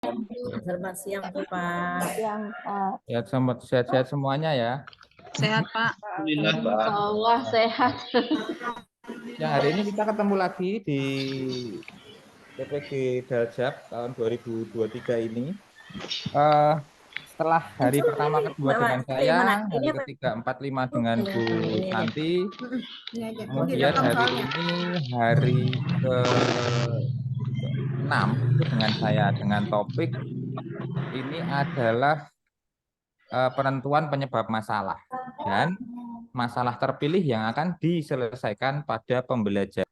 Selamat siang tuh Pak. Siang Pak. Ya, sehat-sehat semuanya ya. Sehat Pak. Alhamdulillah, Pak. Insyaallah sehat. Yang hari ini kita ketemu lagi di TPG Daljab tahun 2023 ini. Setelah hari pertama kedua dengan saya, hari ketiga 45 dengan Bu Santi, kemudian hari ini hari ke-6 itu dengan saya dengan topik ini adalah penentuan penyebab masalah dan masalah terpilih yang akan diselesaikan pada pembelajaran.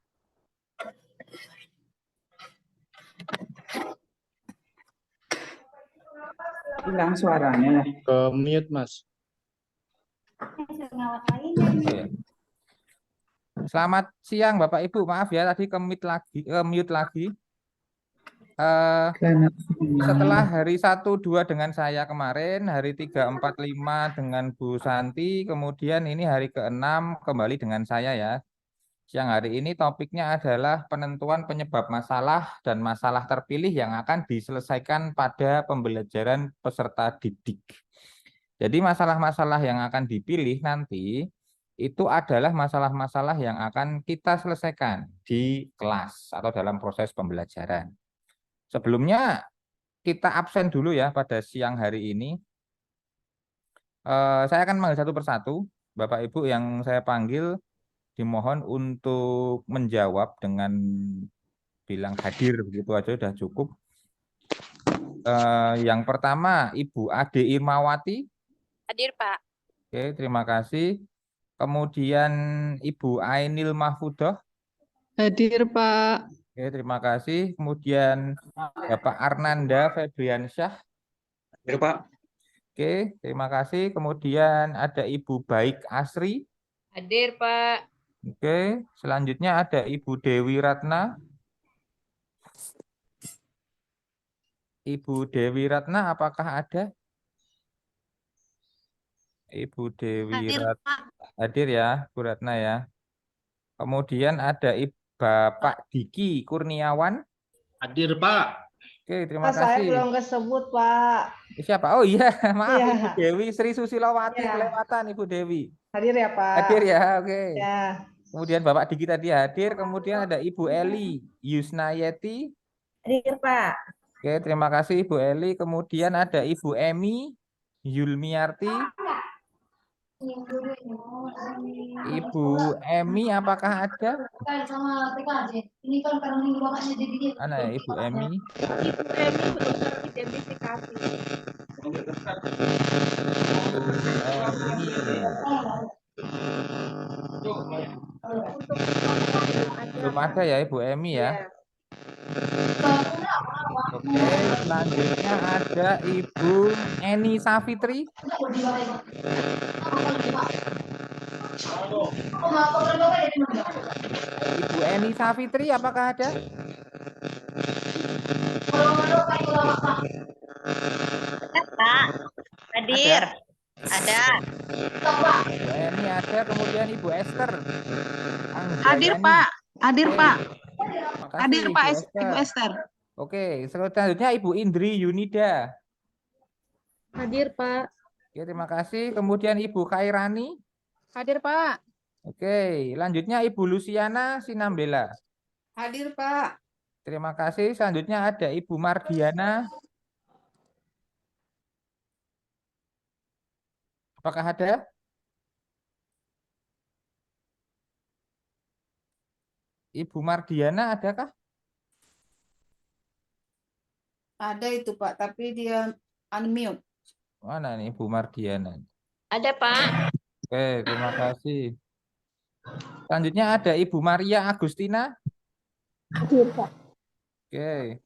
Hilang suaranya. Ke mute, Mas. Selamat siang Bapak Ibu, maaf ya tadi mute lagi. Setelah hari 1, 2 dengan saya kemarin, hari 3, 4, 5 dengan Bu Santi, kemudian ini hari ke-6 kembali dengan saya ya. Siang hari ini topiknya adalah penentuan penyebab masalah dan masalah terpilih yang akan diselesaikan pada pembelajaran peserta didik. Jadi masalah-masalah yang akan dipilih nanti itu adalah masalah-masalah yang akan kita selesaikan di kelas atau dalam proses pembelajaran. Sebelumnya kita absen dulu ya pada siang hari ini. Saya akan manggil satu persatu. Bapak Ibu yang saya panggil dimohon untuk menjawab dengan bilang hadir, begitu aja sudah cukup. Yang pertama Ibu Ade Irmawati. Hadir Pak. Oke, terima kasih. Kemudian Ibu Ainil Mahfudoh. Hadir Pak. Oke, terima kasih. Kemudian Bapak Arnanda Febriansyah. Hadir, Pak. Oke, terima kasih. Kemudian ada Ibu Baik Asri. Hadir Pak. Oke, selanjutnya ada Ibu Dewi Ratna. Ibu Dewi Ratna, apakah ada? Ibu Dewi Ratna hadir ya, Bu Ratna ya. Kemudian ada Bapak Diki Kurniawan. Hadir, Pak. Oke, terima Saya kasih. belum kesebut, Pak. Siapa? Oh iya, maaf Iya. Ibu Dewi Sri Susilawati, Iya. kelewatan Ibu Dewi. Hadir ya, Pak. Hadir ya, oke. Ya. Kemudian Bapak Diki tadi hadir, kemudian ada Ibu Eli Yusnayeti. Hadir Pak. Oke, terima kasih Ibu Eli. Kemudian ada Ibu Emi Yulmiarti. Ibu Emi, apakah ada? Mana ya Ibu Emi? Belum ada ya Ibu Emi ya. Oke, selanjutnya ada Ibu Eni Safitri. Ibu Eni Safitri, apakah ada? Pak. Hadir. Ada. Ibu Eni ada, kemudian Ibu Esther. Hadir Pak. Hadir Pak. Makasih, Hadir Pak Ibu Ibu Esther. Oke, selanjutnya Ibu Indri Yunida. Hadir, Pak. Oke, terima kasih. Kemudian Ibu Khairani. Hadir Pak. Oke, lanjutnya Ibu Luciana Sinambela. Hadir Pak. Terima kasih. Selanjutnya ada Ibu Mardiana. Apakah ada? Ibu Mardiana adakah? Ada itu Pak, tapi dia unmute. Mana nih Ibu Mardiana? Ada Pak. Oke, terima kasih. Selanjutnya ada Ibu Maria Agustina. Hadir, Pak. Oke.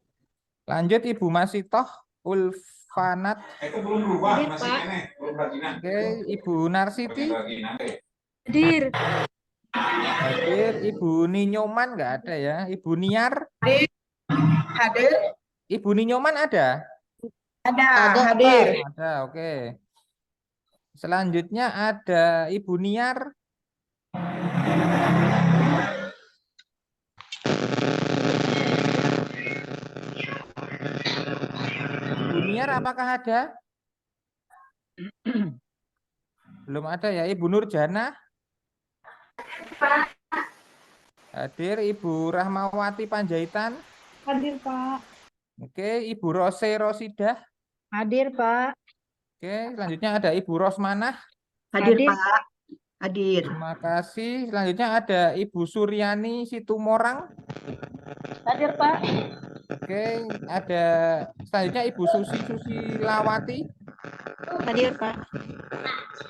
Lanjut Ibu Masitoh Ulfanat. Itu belum berubah, Hadir, masih Pak. kene, belum bagian. Oke, Ibu Narsiti. Hadir. Hadir. Ibu Ninyoman nggak ada ya? Ibu Niar. Hadir. Ibu Ninyoman ada? Ada. Hadir. Ada, oke. Selanjutnya ada Ibu Niar. Daniar, apakah ada? Belum ada ya. Ibu Nurjana? Hadir. Ibu Rahmawati Panjaitan? Hadir, Pak. Oke. Ibu Rose Rosidah? Hadir, Pak. Oke. Selanjutnya ada Ibu Rosmanah? Hadir, Pak. Hadir. Terima kasih. Selanjutnya ada Ibu Suryani Situmorang? Hadir, Pak. Oke. Ada selanjutnya Ibu Susilawati? Hadir, Pak.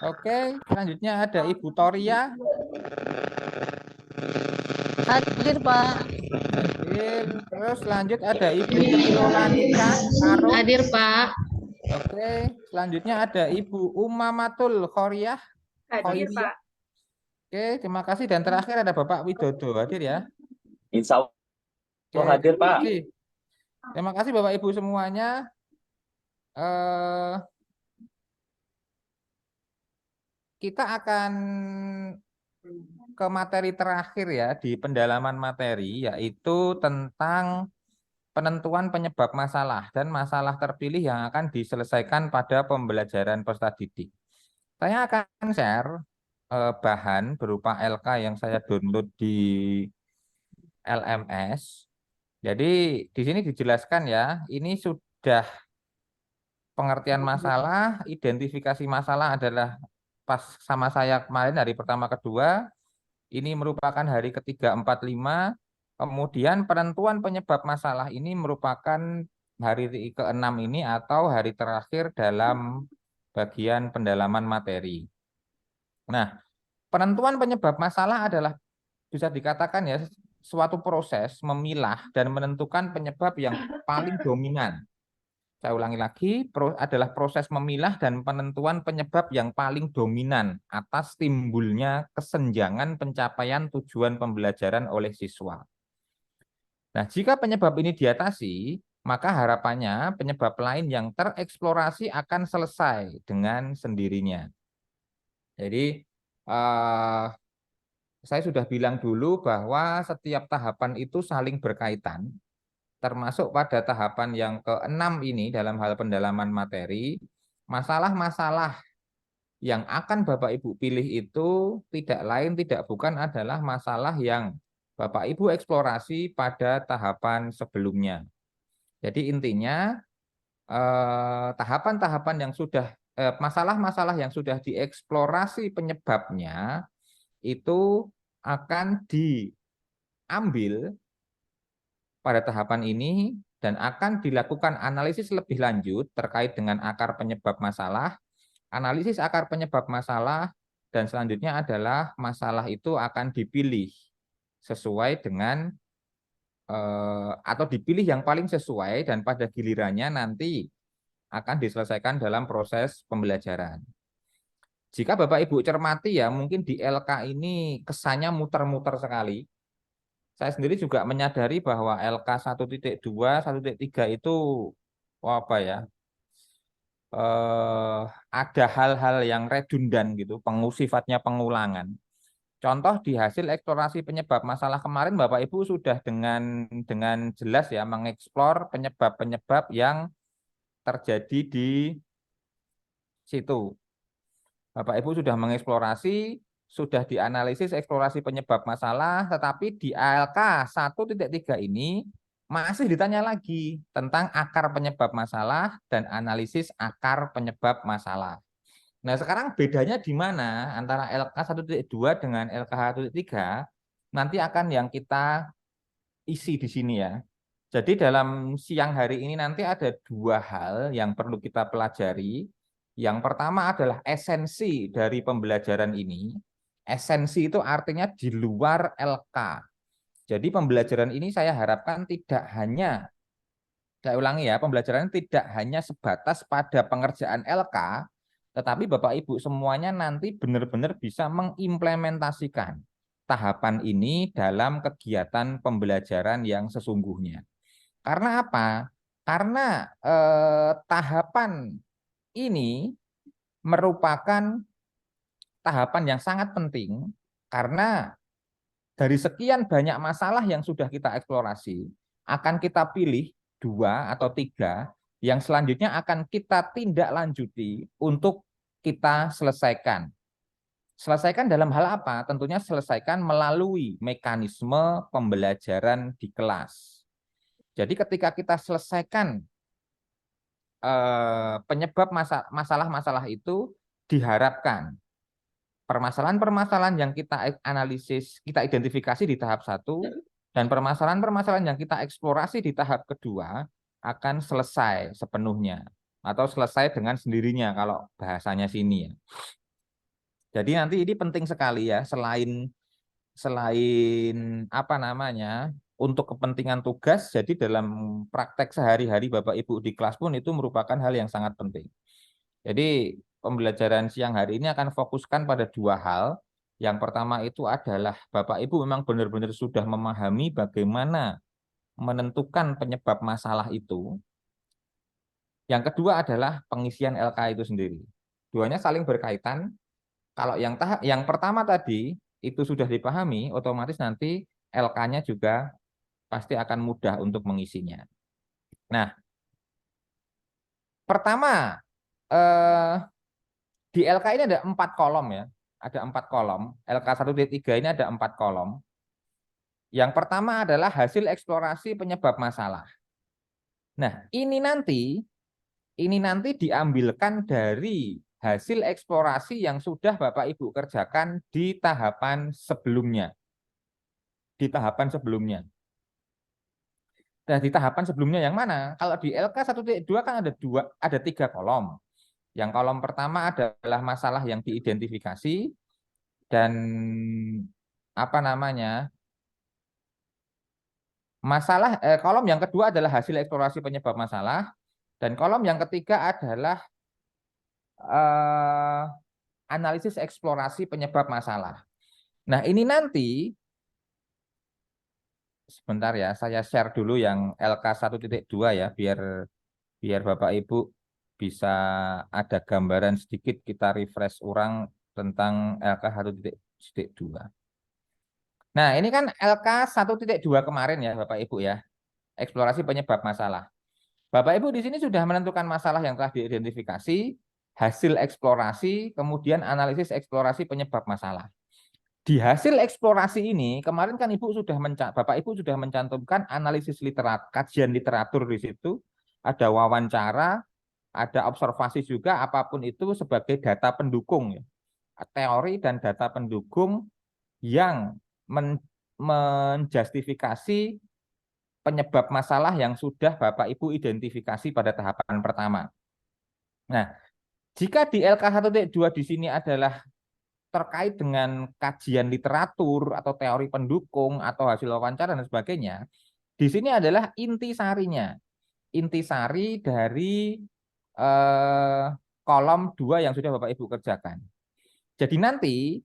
Oke. Selanjutnya ada Ibu Toria? Hadir, Pak. Hadir. Terus lanjut ada Ibu Kelolanita Karo. Hadir, Pak. Oke. Selanjutnya ada Ibu Umamatul Khoriyah. Hadir, Khoiriyah. Pak. Oke, terima kasih. Dan terakhir ada Bapak Widodo. Hadir ya. Insya Allah Oke, hadir, terima Pak. kasih. Terima kasih Bapak Ibu semuanya. Kita akan ke materi terakhir ya di pendalaman materi, yaitu tentang penentuan penyebab masalah dan masalah terpilih yang akan diselesaikan pada pembelajaran peserta didik. Saya akan share bahan berupa LK yang saya download di LMS. Jadi di sini dijelaskan ya, ini sudah pengertian masalah, identifikasi masalah adalah pas sama saya kemarin hari pertama kedua, ini merupakan hari ketiga 45, kemudian penentuan penyebab masalah ini merupakan hari ke-6 ini atau hari terakhir dalam bagian pendalaman materi. Nah, penentuan penyebab masalah adalah bisa dikatakan ya suatu proses memilah dan menentukan penyebab yang paling dominan. Saya ulangi lagi, adalah proses memilah dan penentuan penyebab yang paling dominan atas timbulnya kesenjangan pencapaian tujuan pembelajaran oleh siswa. Nah, jika penyebab ini diatasi, maka harapannya penyebab lain yang tereksplorasi akan selesai dengan sendirinya. Jadi, saya sudah bilang dulu bahwa setiap tahapan itu saling berkaitan, termasuk pada tahapan yang ke-6 ini dalam hal pendalaman materi, masalah-masalah yang akan Bapak Ibu pilih itu tidak lain tidak bukan adalah masalah yang Bapak Ibu eksplorasi pada tahapan sebelumnya. Jadi intinya tahapan-tahapan yang sudah masalah-masalah yang sudah dieksplorasi penyebabnya itu akan diambil pada tahapan ini dan akan dilakukan analisis lebih lanjut terkait dengan akar penyebab masalah, analisis akar penyebab masalah, dan selanjutnya adalah masalah itu akan dipilih sesuai dengan atau dipilih yang paling sesuai dan pada gilirannya nanti akan diselesaikan dalam proses pembelajaran. Jika Bapak Ibu cermati ya, mungkin di LK ini kesannya muter-muter sekali. Saya sendiri juga menyadari bahwa LK 1.2, 1.3 itu apa ya? Ada hal-hal yang redundan gitu, sifatnya pengulangan. Contoh di hasil eksplorasi penyebab masalah kemarin Bapak Ibu sudah dengan jelas ya mengeksplor penyebab-penyebab yang terjadi di situ. Bapak Ibu sudah mengeksplorasi, sudah dianalisis eksplorasi penyebab masalah, tetapi di ALK 1.3 ini masih ditanya lagi tentang akar penyebab masalah dan analisis akar penyebab masalah. Nah, sekarang bedanya di mana antara LK 1.2 dengan LK 1.3? Nanti akan yang kita isi di sini ya. Jadi dalam siang hari ini nanti ada dua hal yang perlu kita pelajari. Yang pertama adalah esensi dari pembelajaran ini. Esensi itu artinya di luar LK. Jadi pembelajaran ini saya harapkan tidak hanya, saya ulangi ya, pembelajaran tidak hanya sebatas pada pengerjaan LK, tetapi Bapak Ibu semuanya nanti benar-benar bisa mengimplementasikan tahapan ini dalam kegiatan pembelajaran yang sesungguhnya. Karena apa? Karena tahapan ini merupakan tahapan yang sangat penting karena dari sekian banyak masalah yang sudah kita eksplorasi, akan kita pilih 2 atau 3 yang selanjutnya akan kita tindak lanjuti untuk kita selesaikan. Selesaikan dalam hal apa? Tentunya selesaikan melalui mekanisme pembelajaran di kelas. Jadi ketika kita selesaikan penyebab masalah-masalah itu, diharapkan permasalahan-permasalahan yang kita analisis, kita identifikasi di tahap 1, dan permasalahan-permasalahan yang kita eksplorasi di tahap kedua akan selesai sepenuhnya atau selesai dengan sendirinya kalau bahasanya sini ya. Jadi nanti ini penting sekali ya, selain apa namanya, untuk kepentingan tugas, jadi dalam praktek sehari-hari Bapak Ibu di kelas pun itu merupakan hal yang sangat penting. Jadi pembelajaran siang hari ini akan fokuskan pada 2 hal. Yang pertama itu adalah Bapak Ibu memang benar-benar sudah memahami bagaimana menentukan penyebab masalah itu. Yang kedua adalah pengisian LK itu sendiri. Duanya saling berkaitan. Kalau yang pertama tadi itu sudah dipahami, otomatis nanti LK-nya juga pasti akan mudah untuk mengisinya. Nah, pertama di LK ini ada 4 kolom ya. Ada 4 kolom. LK 1.3 ini ada 4 kolom. Yang pertama adalah hasil eksplorasi penyebab masalah. Nah, ini nanti diambilkan dari hasil eksplorasi yang sudah Bapak Ibu kerjakan di tahapan sebelumnya. Di tahapan sebelumnya. Nah, di tahapan sebelumnya yang mana? Kalau di LK 1.2 kan ada 3 kolom. Yang kolom pertama adalah masalah yang diidentifikasi dan apa namanya? Kolom yang kedua adalah hasil eksplorasi penyebab masalah dan kolom yang ketiga adalah analisis eksplorasi penyebab masalah. Nah, ini nanti sebentar ya, saya share dulu yang LK 1.2 ya biar Bapak Ibu bisa ada gambaran sedikit, kita refresh ulang tentang LK 1.2. Nah, ini kan LK 1.2 kemarin ya Bapak Ibu ya. Eksplorasi penyebab masalah. Bapak Ibu di sini sudah menentukan masalah yang telah diidentifikasi, hasil eksplorasi, kemudian analisis eksplorasi penyebab masalah. Di hasil eksplorasi ini, kemarin kan Bapak Ibu sudah mencantumkan analisis kajian literatur di situ, ada wawancara, ada observasi juga, apapun itu sebagai data pendukung ya. Teori dan data pendukung yang menjustifikasi penyebab masalah yang sudah Bapak Ibu identifikasi pada tahapan pertama. Nah, jika di LK 1.2 di sini adalah terkait dengan kajian literatur atau teori pendukung atau hasil wawancara dan sebagainya, di sini adalah intisarinya. Intisari dari kolom 2 yang sudah Bapak Ibu kerjakan. Jadi nanti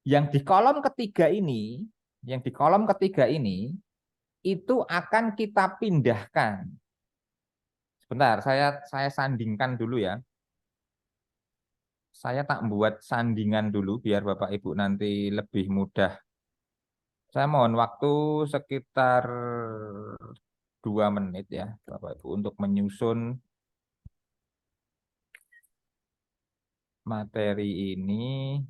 yang di kolom ketiga ini, itu akan kita pindahkan. Sebentar, saya sandingkan dulu ya. Saya tak buat sandingan dulu biar Bapak Ibu nanti lebih mudah. Saya mohon waktu sekitar 2 menit ya Bapak Ibu untuk menyusun materi ini.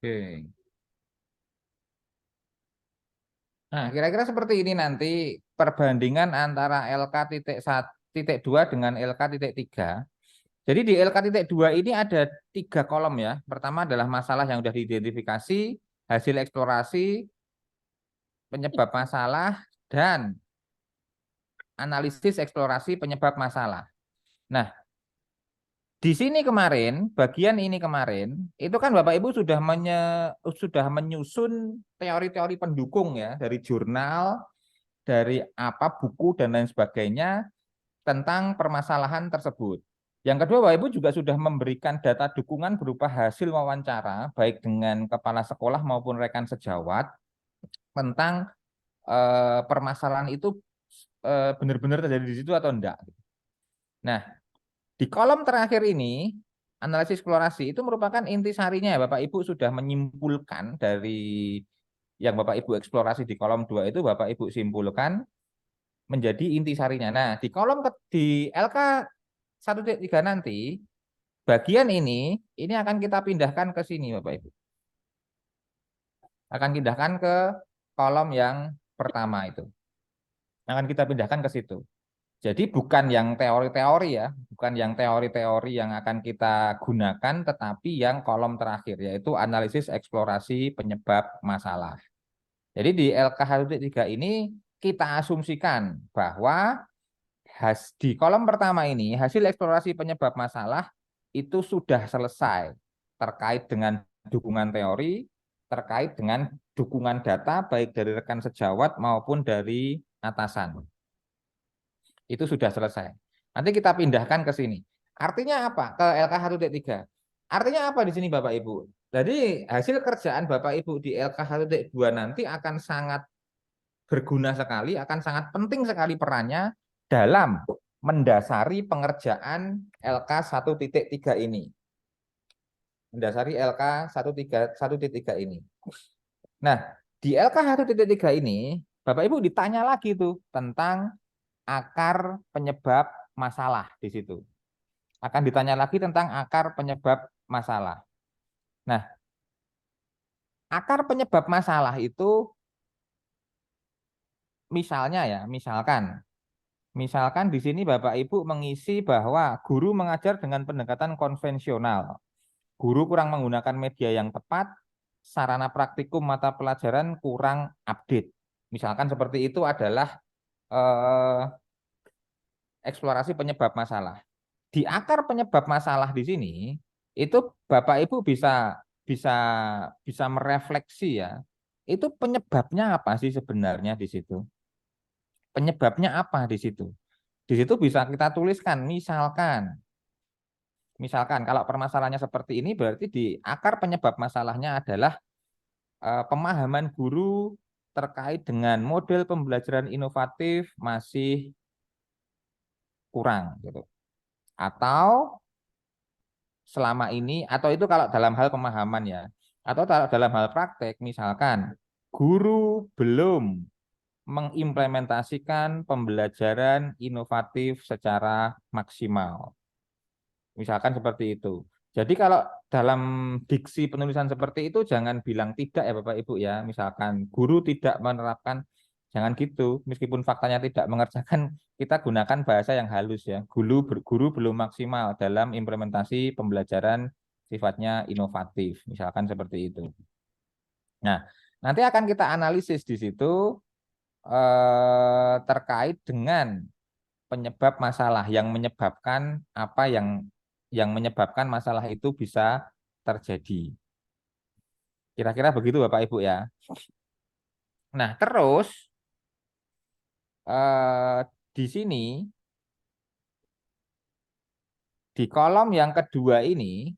Oke. Nah, kira-kira seperti ini nanti perbandingan antara LK.1.2 dengan LK.3. Jadi di LK.2 ini ada 3 kolom ya. Pertama adalah masalah yang sudah diidentifikasi, hasil eksplorasi, penyebab masalah, dan analisis eksplorasi penyebab masalah. Nah, di sini kemarin, bagian ini kemarin, itu kan Bapak Ibu sudah menyusun teori-teori pendukung ya, dari jurnal, dari buku, dan lain sebagainya tentang permasalahan tersebut. Yang kedua, Bapak Ibu juga sudah memberikan data dukungan berupa hasil wawancara, baik dengan kepala sekolah maupun rekan sejawat, tentang permasalahan itu benar-benar terjadi di situ atau enggak. Nah, di kolom terakhir ini, analisis eksplorasi itu merupakan intisarinya. Bapak Ibu sudah menyimpulkan dari yang Bapak Ibu eksplorasi di kolom 2 itu, Bapak Ibu simpulkan menjadi intisarinya. Nah, di LK 1.3 nanti, bagian ini akan kita pindahkan ke sini, Bapak Ibu. Akan pindahkan ke kolom yang pertama itu. Akan kita pindahkan ke situ. Jadi bukan yang teori-teori ya, bukan yang teori-teori yang akan kita gunakan, tetapi yang kolom terakhir, yaitu analisis eksplorasi penyebab masalah. Jadi di LK 1.3 ini kita asumsikan bahwa di kolom pertama ini, hasil eksplorasi penyebab masalah itu sudah selesai terkait dengan dukungan teori, terkait dengan dukungan data, baik dari rekan sejawat maupun dari atasan. Itu sudah selesai. Nanti kita pindahkan ke sini. Artinya apa? Ke LK 1.3. Artinya apa di sini Bapak Ibu? Jadi hasil kerjaan Bapak Ibu di LK 1.2 nanti akan sangat berguna sekali, akan sangat penting sekali perannya dalam mendasari pengerjaan LK 1.3 ini. Mendasari LK 1.3 ini. Nah, di LK 1.3 ini, Bapak Ibu ditanya lagi tuh tentang akar penyebab masalah di situ. Akan ditanya lagi tentang akar penyebab masalah. Nah, akar penyebab masalah itu misalkan di sini Bapak Ibu mengisi bahwa guru mengajar dengan pendekatan konvensional. Guru kurang menggunakan media yang tepat, sarana praktikum mata pelajaran kurang update. Misalkan seperti itu adalah eksplorasi penyebab masalah. Di akar penyebab masalah di sini itu Bapak Ibu bisa merefleksi ya. Itu penyebabnya apa sih sebenarnya di situ? Penyebabnya apa di situ? Di situ bisa kita tuliskan misalkan kalau permasalahannya seperti ini berarti di akar penyebab masalahnya adalah pemahaman guru terkait dengan model pembelajaran inovatif masih kurang gitu. Atau selama ini, atau itu kalau dalam hal pemahaman ya, atau dalam hal praktek misalkan guru belum mengimplementasikan pembelajaran inovatif secara maksimal. Misalkan seperti itu. Jadi kalau dalam diksi penulisan seperti itu jangan bilang tidak ya Bapak Ibu ya. Misalkan guru tidak menerapkan, jangan gitu. Meskipun faktanya tidak mengerjakan, kita gunakan bahasa yang halus ya. Guru belum maksimal dalam implementasi pembelajaran sifatnya inovatif. Misalkan seperti itu. Nah, nanti akan kita analisis di situ terkait dengan penyebab masalah yang menyebabkan yang menyebabkan masalah itu bisa terjadi. Kira-kira begitu Bapak Ibu ya. Nah, terus di sini di kolom yang kedua ini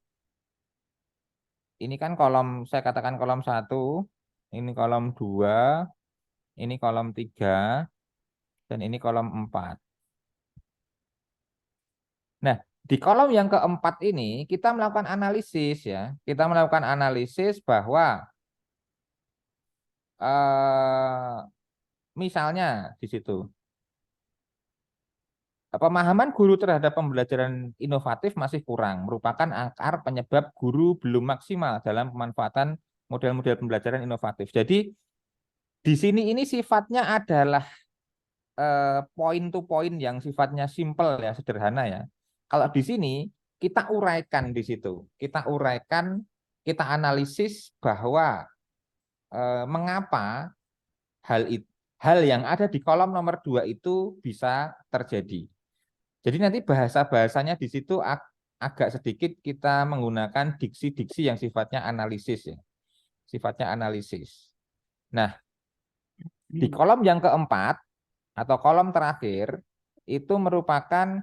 kan kolom, saya katakan kolom 1, ini kolom 2, ini kolom 3, dan ini kolom 4. Nah, di kolom yang keempat ini kita melakukan analisis ya. Kita melakukan analisis bahwa misalnya di situ pemahaman guru terhadap pembelajaran inovatif masih kurang, merupakan akar penyebab guru belum maksimal dalam pemanfaatan model-model pembelajaran inovatif. Jadi di sini ini sifatnya adalah point to point yang sifatnya simple ya, sederhana ya. Kalau di sini kita uraikan di situ, kita uraikan, kita analisis bahwa mengapa hal yang ada di kolom nomor 2 itu bisa terjadi. Jadi nanti bahasa-bahasanya di situ agak sedikit kita menggunakan diksi-diksi yang sifatnya analisis ya. Sifatnya analisis. Nah, di kolom yang keempat atau kolom terakhir itu merupakan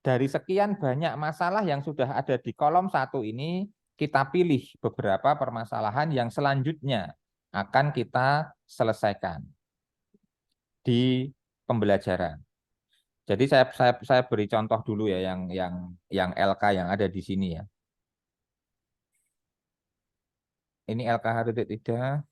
dari sekian banyak masalah yang sudah ada di kolom 1 ini, kita pilih beberapa permasalahan yang selanjutnya akan kita selesaikan di pembelajaran. Jadi saya beri contoh dulu ya yang LK yang ada di sini ya. Ini LKH tidak.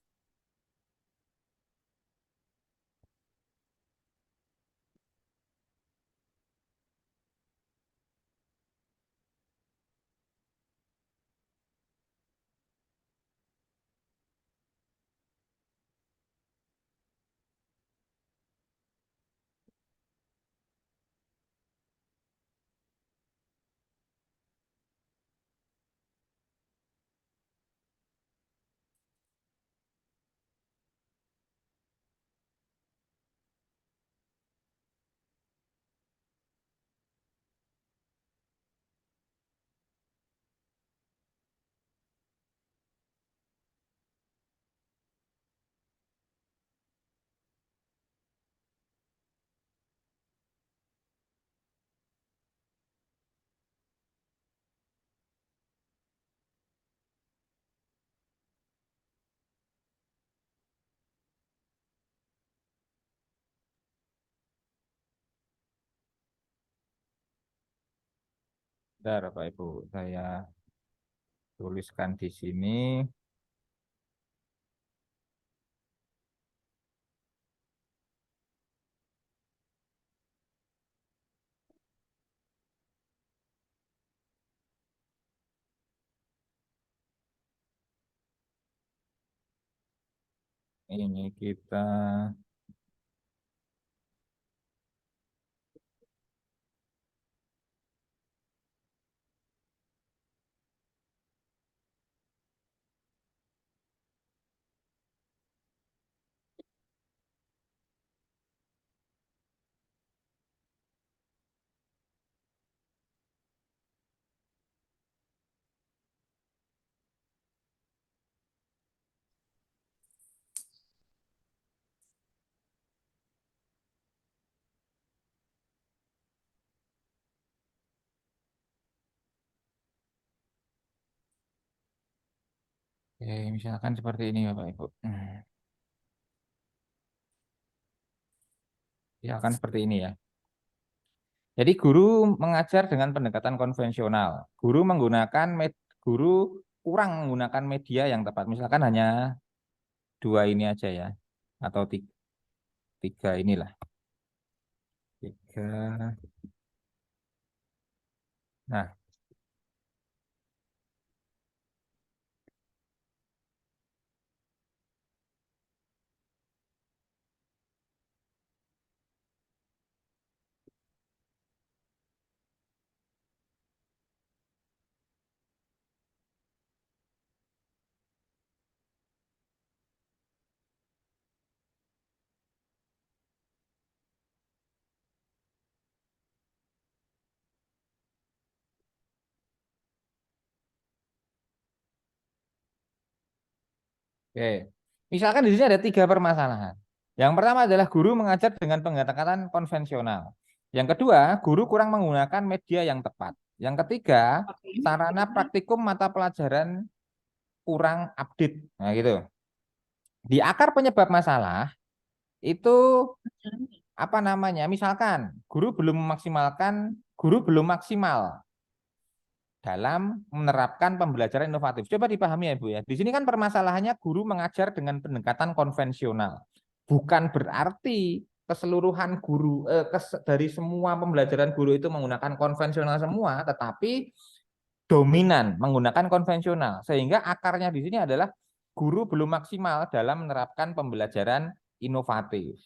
Bentar, Bapak Ibu, saya tuliskan di sini. Ini kita misalkan seperti ini Bapak Ibu. Ya akan seperti ini ya. Jadi guru mengajar dengan pendekatan konvensional. Guru kurang menggunakan media yang tepat. Misalkan hanya 2 ini aja ya, atau 3 inilah. 3. Nah, oke. Misalkan di sini ada 3 permasalahan. Yang pertama adalah guru mengajar dengan pendekatan konvensional. Yang kedua, guru kurang menggunakan media yang tepat. Yang ketiga, sarana praktikum mata pelajaran kurang update. Nah, gitu. Di akar penyebab masalah itu apa namanya? Misalkan guru belum maksimal dalam menerapkan pembelajaran inovatif. Coba dipahami ya, Bu ya. Di sini kan permasalahannya guru mengajar dengan pendekatan konvensional. Bukan berarti keseluruhan dari semua pembelajaran guru itu menggunakan konvensional semua, tetapi dominan menggunakan konvensional, sehingga akarnya di sini adalah guru belum maksimal dalam menerapkan pembelajaran inovatif.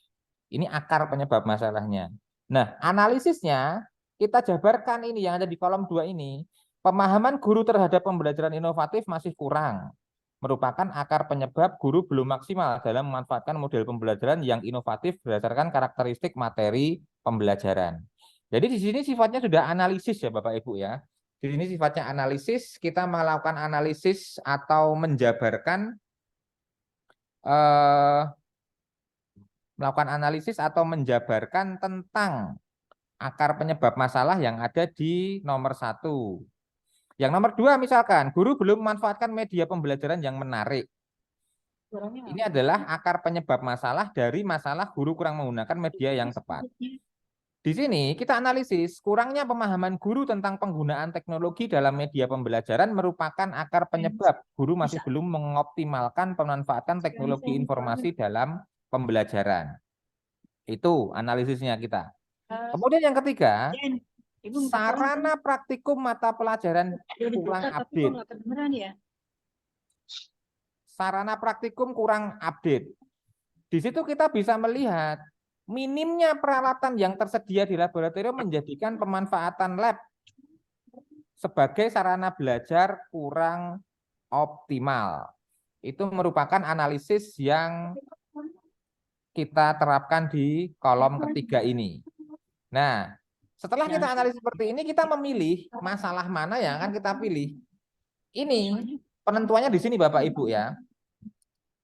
Ini akar penyebab masalahnya. Nah, analisisnya kita jabarkan ini yang ada di kolom 2 ini. Pemahaman guru terhadap pembelajaran inovatif masih kurang. Merupakan akar penyebab guru belum maksimal dalam memanfaatkan model pembelajaran yang inovatif berdasarkan karakteristik materi pembelajaran. Jadi di sini sifatnya sudah analisis ya Bapak Ibu ya. Di sini sifatnya analisis, kita melakukan analisis atau menjabarkan melakukan analisis atau menjabarkan tentang akar penyebab masalah yang ada di nomor 1. Yang nomor 2 misalkan, guru belum memanfaatkan media pembelajaran yang menarik. Ini adalah akar penyebab masalah dari masalah guru kurang menggunakan media yang tepat. Di sini kita analisis kurangnya pemahaman guru tentang penggunaan teknologi dalam media pembelajaran merupakan akar penyebab guru masih belum mengoptimalkan pemanfaatan teknologi informasi dalam pembelajaran. Itu analisisnya kita. Kemudian yang ketiga, sarana praktikum mata pelajaran kurang update. Sarana praktikum kurang update. Di situ kita bisa melihat minimnya peralatan yang tersedia di laboratorium menjadikan pemanfaatan lab sebagai sarana belajar kurang optimal. Itu merupakan analisis yang kita terapkan di kolom ketiga ini. Nah, setelah kita analisis seperti ini, kita memilih masalah mana yang akan kita pilih. Ini penentuannya di sini Bapak Ibu ya.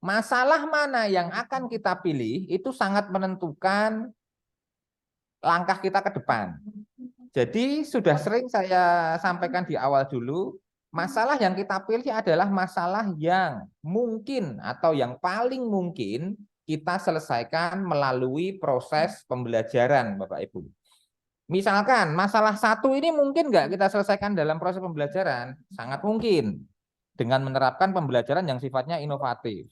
Masalah mana yang akan kita pilih itu sangat menentukan langkah kita ke depan. Jadi sudah sering saya sampaikan di awal dulu, masalah yang kita pilih adalah masalah yang mungkin atau yang paling mungkin kita selesaikan melalui proses pembelajaran Bapak Ibu. Misalkan masalah 1 ini mungkin nggak kita selesaikan dalam proses pembelajaran? Sangat mungkin. Dengan menerapkan pembelajaran yang sifatnya inovatif.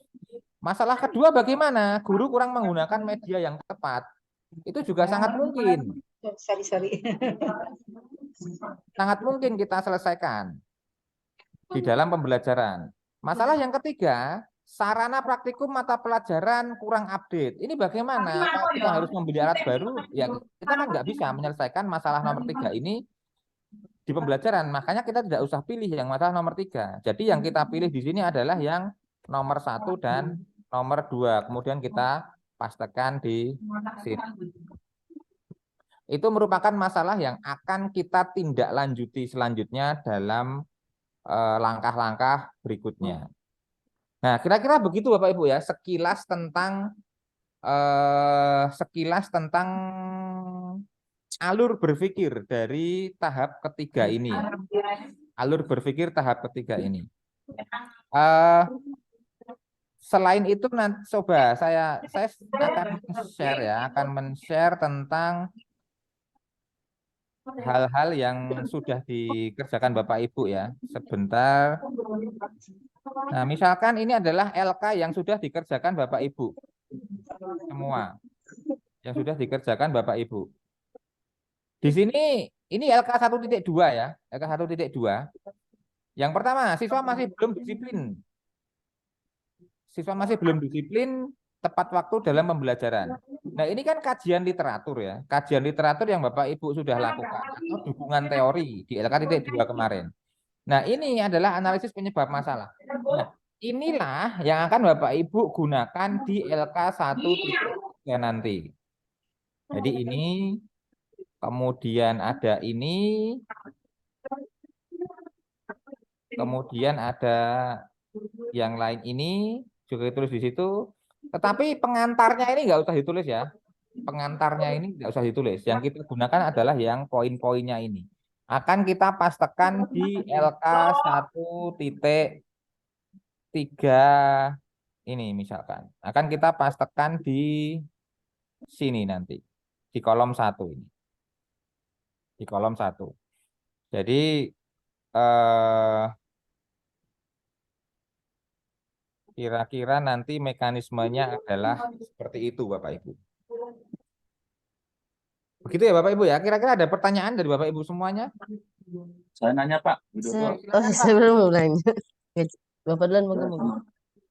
Masalah kedua bagaimana? Guru kurang menggunakan media yang tepat. Itu juga sangat mungkin. Sangat mungkin kita selesaikan di dalam pembelajaran. Masalah yang ketiga, sarana praktikum mata pelajaran kurang update. Ini bagaimana? Apa kita harus membeli alat baru? Ya, kita kan nggak bisa menyelesaikan masalah nomor 3 ini di pembelajaran, makanya kita tidak usah pilih yang masalah nomor 3. Jadi yang kita pilih di sini adalah yang nomor 1 dan nomor 2. Kemudian kita pastekan di sini. Itu merupakan masalah yang akan kita tindak lanjuti selanjutnya dalam langkah-langkah berikutnya. Nah, kira-kira begitu Bapak Ibu ya, sekilas tentang alur berpikir dari tahap ketiga ini. Alur berpikir tahap ketiga ini. Selain itu nanti coba saya akan share ya, akan men-share tentang hal-hal yang sudah dikerjakan Bapak Ibu ya. Sebentar. Nah, misalkan ini adalah LK yang sudah dikerjakan Bapak Ibu. Semua yang sudah dikerjakan Bapak Ibu. Di sini ini LK 1.2 ya, LK 1.2. Yang pertama, siswa masih belum disiplin. Siswa masih belum disiplin tepat waktu dalam pembelajaran. Nah, ini kan kajian literatur ya. Kajian literatur yang Bapak Ibu sudah lakukan atau dukungan teori di LK 2 kemarin. Nah, ini adalah analisis penyebab masalah. Nah, inilah yang akan Bapak Ibu gunakan di LK 1.3 nanti. Jadi ini kemudian ada ini, kemudian ada yang lain ini juga ditulis di situ. Tetapi pengantarnya ini nggak usah ditulis ya. Pengantarnya ini nggak usah ditulis. Yang kita gunakan adalah yang poin-poinnya ini. Akan kita pastekan di LK 1.3 ini misalkan. Akan kita pastekan di sini nanti. Di kolom 1 ini. Di kolom 1. Jadi kira-kira nanti mekanismenya adalah seperti itu Bapak Ibu. Begitu ya Bapak Ibu ya. Kira-kira ada pertanyaan dari Bapak Ibu semuanya? Saya nanya Pak. Saya, Silakan, Pak. saya belum mau nanya. Bapak duluan mau ngomong.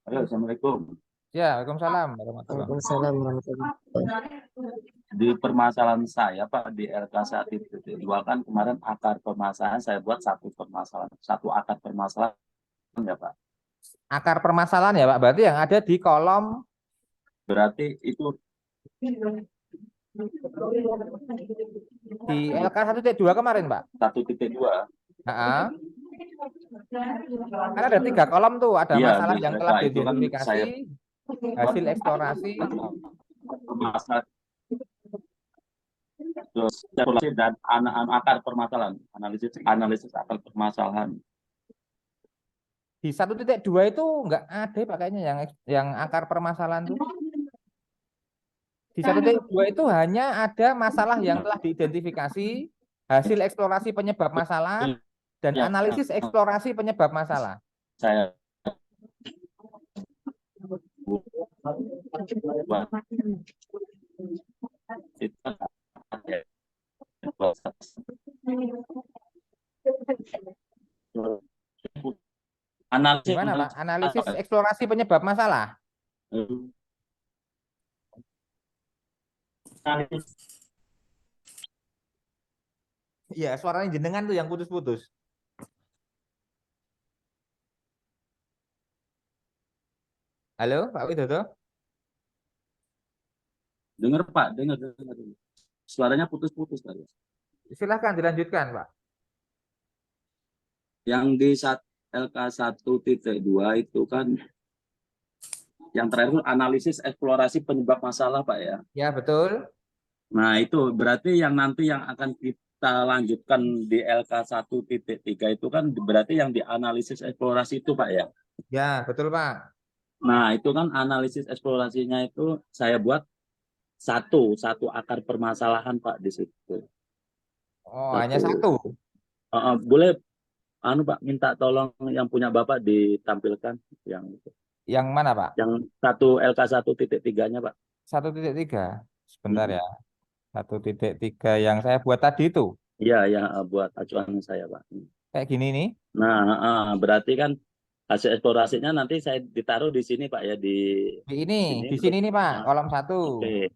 Halo, Assalamualaikum. Ya, Waalaikumsalam warahmatullahi wabarakatuh. Waalaikumsalam warahmatullahi wabarakatuh. Di permasalahan saya Pak di LK 1.2 kan kemarin akar permasalahan saya buat satu akar permasalahan ya Pak. Akar permasalahan ya Pak, berarti yang ada di kolom Berarti itu di LK 1.2 kemarin Pak. 1.2. Nah, karena ada 3 kolom tuh, ada Iya, masalah di yang LK telah itu kan diidentifikasi, saya hasil eksplorasi, permasalahan terus evaluasi dan akar permasalahan, analisis akar permasalahan. di 1.2 itu enggak ada Pak kayaknya yang akar permasalahan tuh. Di 1.2 itu hanya ada masalah yang telah diidentifikasi, hasil eksplorasi penyebab masalah, dan Ya, analisis eksplorasi penyebab masalah. saya analisis Gimana Pak? Analisis eksplorasi penyebab masalah. Iya, suaranya jenengan tuh yang putus-putus. Halo, Pak Widodo? dengar Pak, dengar. Suaranya putus-putus tadi. Silahkan dilanjutkan, Pak. Yang di LK 1.2 itu kan yang terakhir itu analisis eksplorasi penyebab masalah Pak ya. Ya, betul. Nah, itu berarti yang nanti yang akan kita lanjutkan di LK 1.3 itu kan berarti yang dianalisis eksplorasi itu Pak ya. Ya, betul, Pak. Nah, itu kan analisis eksplorasinya itu saya buat satu akar permasalahan Pak di situ. Oh, hanya satu. Boleh Pak minta tolong yang punya Bapak ditampilkan yang itu. Yang mana, Pak? Yang satu LK 1.3-nya Pak. 1.3. Sebentar ya. 1.3 yang saya buat tadi itu. Iya, ya buat acuan saya Pak. Kayak gini nih. Nah, berarti kan hasil eksplorasinya nanti saya ditaruh di sini Pak ya Di sini nih, Pak, kolom 1. Oke.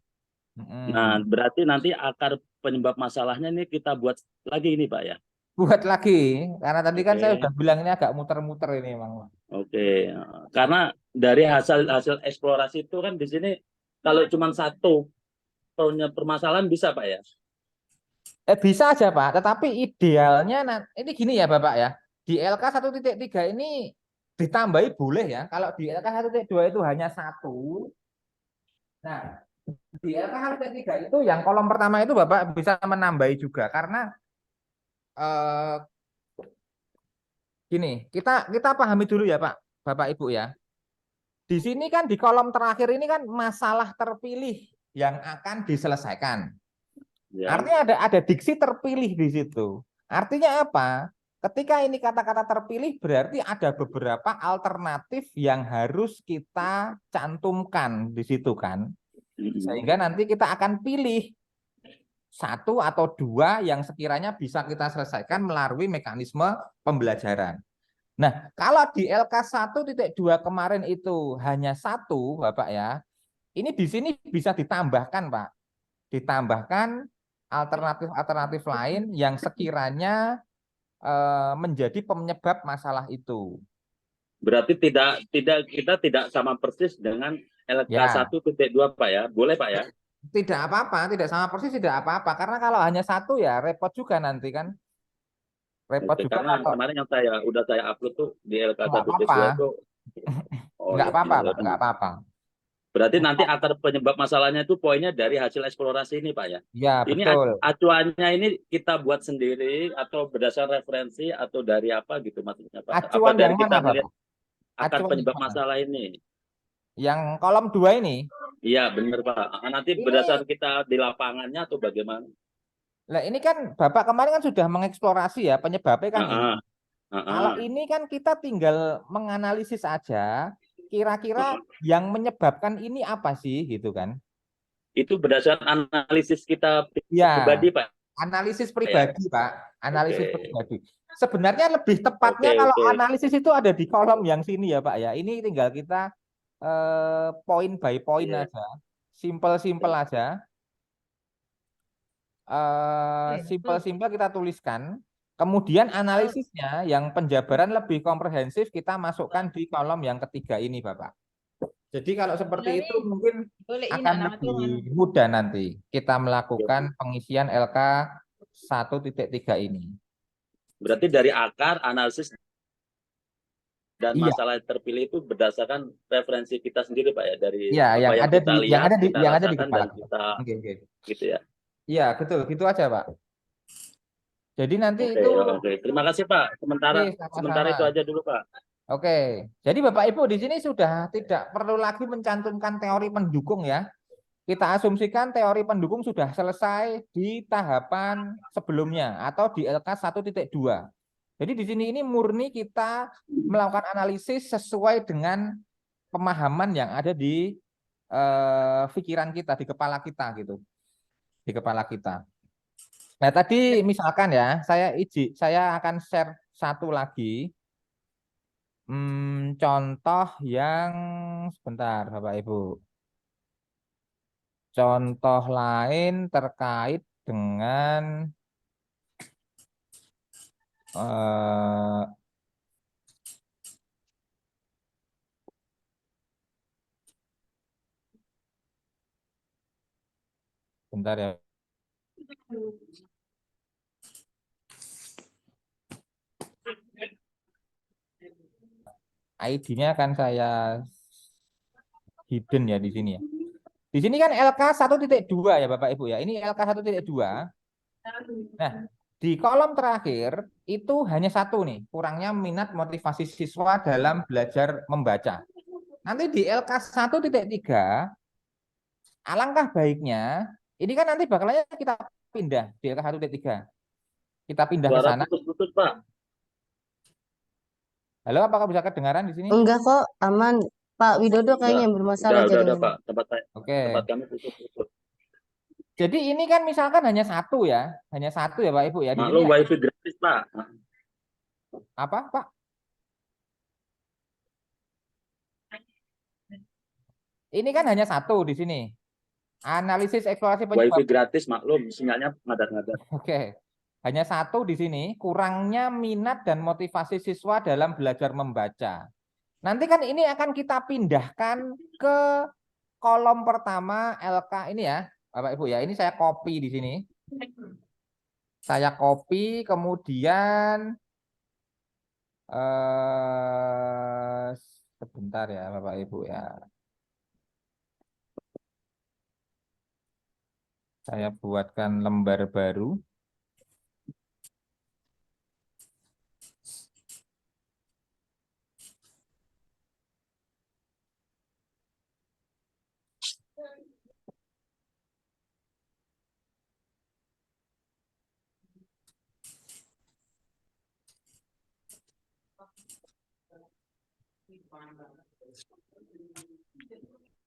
Nah, berarti nanti akar penyebab masalahnya ini kita buat lagi ini Pak ya. Buat lagi, karena tadi kan saya Oke. udah bilang ini agak muter-muter ini emang. Oke. Karena dari hasil eksplorasi itu kan di sini kalau cuma satu permasalahan bisa Pak ya. Bisa aja Pak, tetapi idealnya ini gini ya Bapak ya. Di LK 1.3 ini ditambahi boleh ya. Kalau di LK 1.2 itu hanya satu. Nah, di LK 1.3 itu yang kolom pertama itu Bapak bisa menambahi juga karena gini, kita pahami dulu ya Pak, Bapak Ibu ya. Di sini kan di kolom terakhir ini kan masalah terpilih yang akan diselesaikan. Ya. Artinya ada diksi terpilih di situ. Artinya apa? Ketika ini kata-kata terpilih berarti ada beberapa alternatif yang harus kita cantumkan di situ kan. Sehingga nanti kita akan pilih satu atau dua yang sekiranya bisa kita selesaikan melalui mekanisme pembelajaran. Nah, kalau di LK 1.2 kemarin itu hanya satu, Bapak ya, ini di sini bisa ditambahkan, Pak. Ditambahkan alternatif-alternatif lain yang sekiranya menjadi penyebab masalah itu. Berarti kita tidak sama persis dengan LK 1.2 Pak ya. Boleh Pak ya? Tidak apa-apa, tidak sama persis, tidak apa-apa. Karena kalau hanya satu ya repot juga nanti kan. Repot Oke, juga. karena kemarin yang udah saya upload tuh di LK 1.2 itu. Enggak apa-apa, Pak. Enggak apa-apa. Berarti nanti akar penyebab masalahnya itu poinnya dari hasil eksplorasi ini Pak ya? Ya, ini betul. Acuannya ini kita buat sendiri atau berdasar referensi atau dari apa gitu maksudnya Pak? Acuan apa dari yang kita mana, melihat akar Acuan penyebab mana? masalah ini? Yang kolom 2 ini? Iya benar Pak. Nanti berdasar kita di lapangannya atau bagaimana? Nah ini kan Bapak kemarin kan sudah mengeksplorasi ya penyebabnya kan ini. Kalau ini kan kita tinggal menganalisis aja kira-kira yang menyebabkan ini apa sih gitu kan. Itu berdasarkan analisis kita ya, pribadi Pak. Analisis pribadi ya. Pak. Analisis Oke. pribadi. Sebenarnya lebih tepatnya Oke, kalau oke. analisis itu ada di kolom yang sini ya Pak ya. Ini tinggal kita point by point Iya. aja. Simple-simple aja. Simple-simple kita tuliskan. Kemudian analisisnya yang penjabaran lebih komprehensif kita masukkan di kolom yang ketiga ini Bapak. Jadi kalau seperti itu mungkin akan lebih mudah nanti kita melakukan pengisian LK 1.3 ini. Berarti dari akar analisis dan Iya. masalah yang terpilih itu berdasarkan referensi kita sendiri Pak ya, dari Iya, apa yang yang ada kita di lihat, kita yang ada di rasakan kepala dan kita. kita Oke, oke. gitu ya. Iya, betul, gitu aja, Pak. Jadi nanti Oke, itu oke. Terima kasih Pak. Sementara sama-sama. itu aja dulu Pak. Oke. Jadi Bapak Ibu di sini sudah tidak perlu lagi mencantumkan teori pendukung ya. Kita asumsikan teori pendukung sudah selesai di tahapan sebelumnya atau di LK 1.2. Jadi di sini ini murni kita melakukan analisis sesuai dengan pemahaman yang ada di pikiran kita, di kepala kita gitu. Di kepala kita. Nah, tadi misalkan ya, saya akan share satu lagi contoh yang sebentar Bapak Ibu. Contoh lain terkait dengan bentar ya. ID-nya akan saya hidden ya di sini ya. Di sini kan LK 1.2 ya Bapak Ibu ya. Ini LK 1.2. Nah, di kolom terakhir itu hanya satu nih, kurangnya minat motivasi siswa dalam belajar membaca. Nanti di LK 1.3 alangkah baiknya ini kan nanti bakalnya kita pindah di LK 1.3. Kita pindah ke Suara sana. putus-putus Pak. Halo, apakah bisa kedengaran di sini? Enggak kok, aman. Pak Widodo kayaknya yang bermasalah Udah jaringannya. Pak. Tempat Oke. kami putus-putus. Jadi ini kan misalkan hanya satu ya Pak Ibu ya. Di sini Maklum wifi gratis Pak. apa Pak? Ini kan hanya satu di sini. Analisis eksplorasi Wifi penyebab. gratis maklum, sinyalnya ngadat-ngadat. Oke. Hanya satu di sini, kurangnya minat dan motivasi siswa dalam belajar membaca. Nanti kan ini akan kita pindahkan ke kolom pertama LK ini ya, Bapak Ibu ya. Ini saya copy di sini. Saya copy, kemudian sebentar ya Bapak Ibu ya. Saya buatkan lembar baru.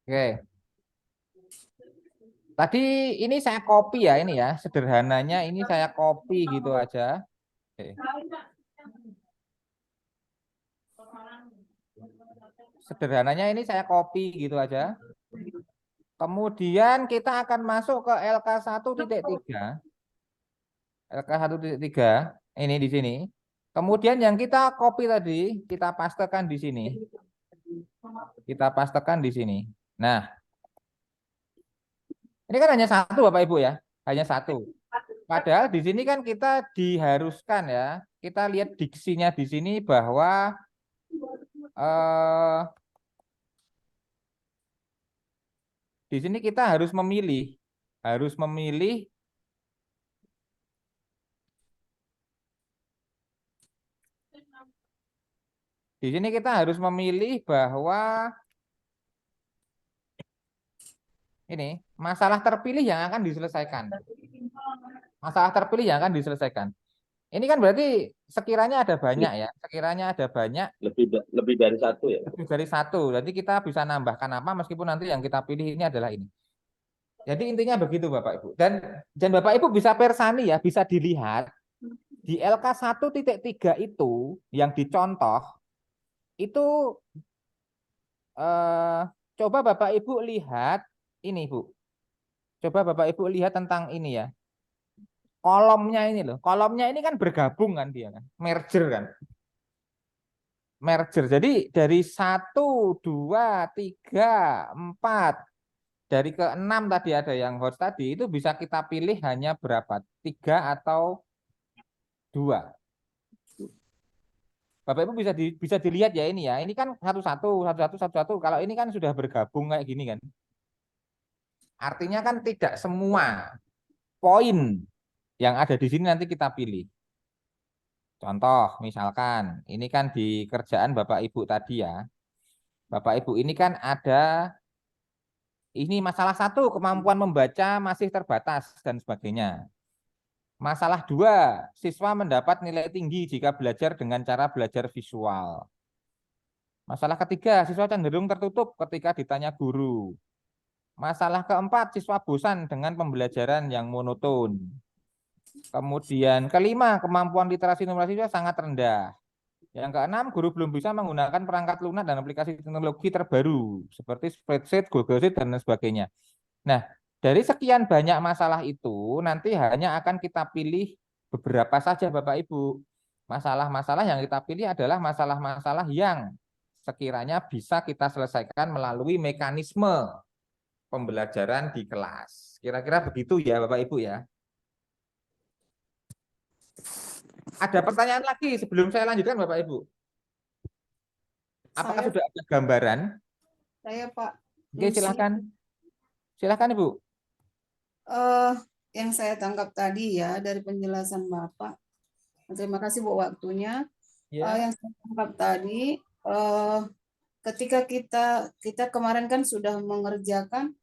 Oke. Tadi ini saya copy ya ini ya, sederhananya ini saya copy gitu aja. Oke. Sederhananya ini saya copy gitu aja. Kemudian kita akan masuk ke LK 1.3. LK 1.3 ini di sini. Kemudian yang kita copy tadi kita pastekan di sini. Kita pastekan di sini. Nah, ini kan hanya satu Bapak Ibu ya, hanya satu. Padahal di sini kan kita diharuskan ya, kita lihat diksinya di sini bahwa di sini kita harus memilih di sini kita harus memilih bahwa ini masalah terpilih yang akan diselesaikan. Masalah terpilih yang akan diselesaikan. Ini kan berarti sekiranya ada banyak ya, sekiranya ada banyak. Lebih dari satu ya. Lebih dari satu, jadi kita bisa nambahkan apa meskipun nanti yang kita pilih ini adalah ini. Jadi intinya begitu Bapak Ibu. Dan Bapak Ibu bisa persani ya, bisa dilihat Di LK 1.3 itu yang dicontoh itu coba Bapak Ibu lihat ini Bu. Coba Bapak Ibu lihat tentang ini ya. Kolomnya ini loh. Kolomnya ini kan bergabung kan dia kan. Merger kan. Merger. Jadi dari 1, 2, 3, 4. Dari ke-6 tadi ada yang host tadi itu bisa kita pilih hanya berapa? 3 atau 2. Bapak Ibu bisa dilihat ya ini ya. Ini kan satu-satu. Kalau ini kan sudah bergabung kayak gini kan. Artinya kan tidak semua poin yang ada di sini nanti kita pilih. Contoh, misalkan ini kan di kerjaan Bapak Ibu tadi ya. Bapak Ibu ini kan ada ini masalah 1, kemampuan membaca masih terbatas dan sebagainya. Masalah 2, siswa mendapat nilai tinggi jika belajar dengan cara belajar visual. Masalah ketiga, siswa cenderung tertutup ketika ditanya guru. Masalah keempat, siswa bosan dengan pembelajaran yang monoton. Kemudian kelima, kemampuan literasi numerasi siswa sangat rendah. Yang keenam, guru belum bisa menggunakan perangkat lunak dan aplikasi teknologi terbaru seperti spreadsheet, Google Sheet, dan sebagainya. Nah, dari sekian banyak masalah itu nanti hanya akan kita pilih beberapa saja Bapak Ibu. Masalah-masalah yang kita pilih adalah masalah-masalah yang sekiranya bisa kita selesaikan melalui mekanisme pembelajaran di kelas. Kira-kira begitu ya Bapak Ibu ya. Ada pertanyaan lagi sebelum saya lanjutkan Bapak Ibu? Apakah Saya- sudah ada gambaran? Saya Pak Oke, Lucy. silakan. Silakan Ibu. Yang saya tangkap tadi ya dari penjelasan Bapak. Terima kasih buat waktunya. Ya. Yang saya tangkap tadi, ketika kita kemarin kan sudah mengerjakan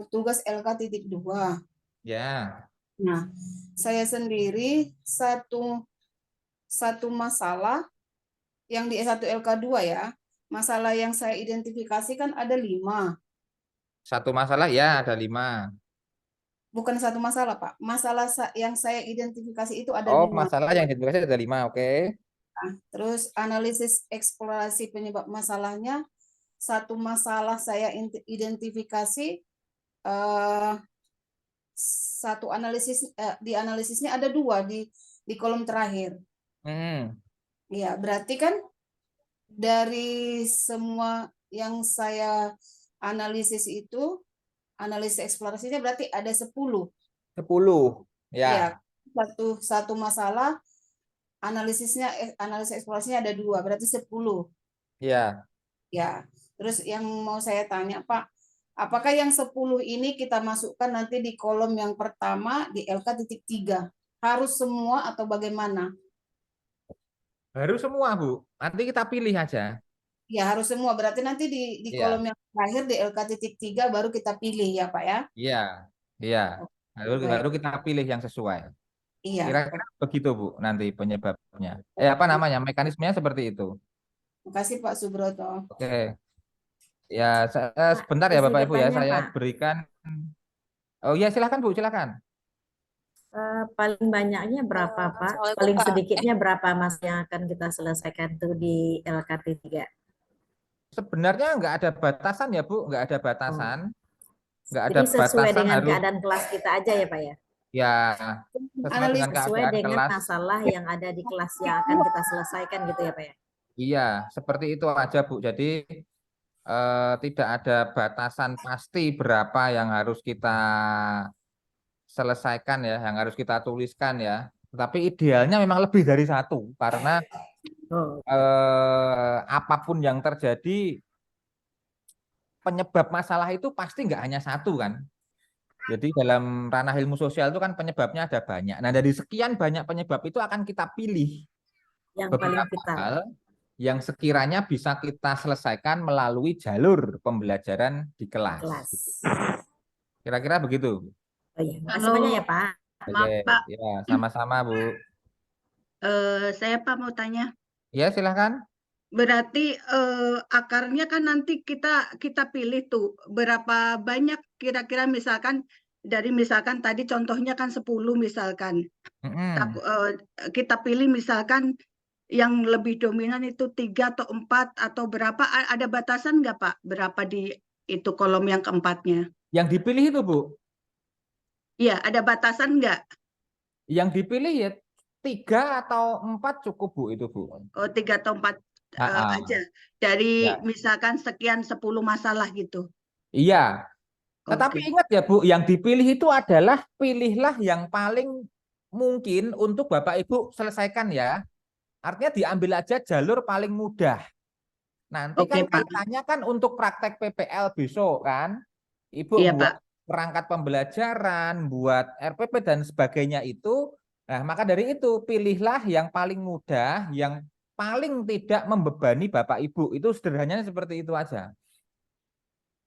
tugas LK.2. Ya. Nah, saya sendiri satu masalah yang di S1 LK2 ya, masalah yang saya identifikasi kan ada 5. Satu masalah ya ada 5. Bukan satu masalah, Pak. Masalah yang saya identifikasi itu ada Oh, 5. masalah yang identifikasi ada 5, oke. Nah, terus analisis eksplorasi penyebab masalahnya, satu masalah saya identifikasi, satu analisis di analisisnya ada 2 di kolom terakhir. Ya, berarti kan dari semua yang saya analisis itu, analisis eksplorasinya berarti ada 10. 10. Ya, Ya. satu masalah analisis eksplorasinya ada 2, berarti 10. Ya. Ya, terus yang mau saya tanya Pak, apakah yang 10 ini kita masukkan nanti di kolom yang pertama di LK.3? Harus semua atau bagaimana? Harus semua, Bu. Nanti kita pilih aja. Ya, harus semua. Berarti nanti di Iya. kolom yang terakhir di LK.3 baru kita pilih ya Pak ya? Iya. Iya. Baik. Baru kita pilih yang sesuai. Iya. Kira-kira begitu, Bu, nanti penyebabnya. Apa namanya? Mekanismenya seperti itu. Terima kasih Pak Subroto. Oke. Ya, sebentar ya Bapak Ibu ya, Tanya, saya Pak. berikan. Oh iya, silakan Bu, silakan. Paling banyaknya berapa, Pak? Paling sedikitnya berapa Mas yang akan kita selesaikan tuh di LKT3? Sebenarnya nggak ada batasan ya Bu, nggak ada batasan. Nggak ada Jadi sesuai batasan dengan harus keadaan kelas kita aja ya, Pak ya? ya sesuai dengan Sesuai keadaan dengan kelas. masalah yang ada di kelas yang akan kita selesaikan gitu ya, Pak ya? Iya, seperti itu aja Bu. Jadi tidak ada batasan pasti berapa yang harus kita selesaikan ya, yang harus kita tuliskan ya. Tapi idealnya memang lebih dari 1 karena Oh, apapun yang terjadi penyebab masalah itu pasti nggak hanya 1 kan. Jadi dalam ranah ilmu sosial itu kan penyebabnya ada banyak. Nah, dari sekian banyak penyebab itu akan kita pilih yang paling beberapa vital. hal yang sekiranya bisa kita selesaikan melalui jalur pembelajaran di kelas. Kelas. Kira-kira begitu. Oh iya, makasih banyak ya, Pak. Maaf, Oke, Pak. ya, sama-sama Bu. Saya Pak mau tanya. Ya, silahkan. Berarti akarnya kan nanti kita pilih tuh berapa banyak kira-kira misalkan dari misalkan tadi contohnya kan 10 misalkan. Kita pilih misalkan yang lebih dominan itu 3 atau 4 atau berapa, ada batasan nggak Pak? Berapa di itu kolom yang keempatnya? Yang dipilih itu, Bu. Iya, ada batasan nggak? Yang dipilih ya 3 atau 4 cukup, Bu, itu, Bu. Oh, 3 atau 4 aja. Dari Ya. misalkan sekian 10 masalah gitu. Iya. Tetapi Oke. ingat ya, Bu, yang dipilih itu adalah pilihlah yang paling mungkin untuk Bapak Ibu selesaikan ya. Artinya diambil aja jalur paling mudah. Nanti Oke, kan Pak. kaitannya kan untuk praktek PPL besok kan. Ibu Iya, buat Pak. perangkat pembelajaran, buat RPP dan sebagainya itu. Nah, maka dari itu pilihlah yang paling mudah, yang paling tidak membebani Bapak Ibu. Itu sederhananya seperti itu aja.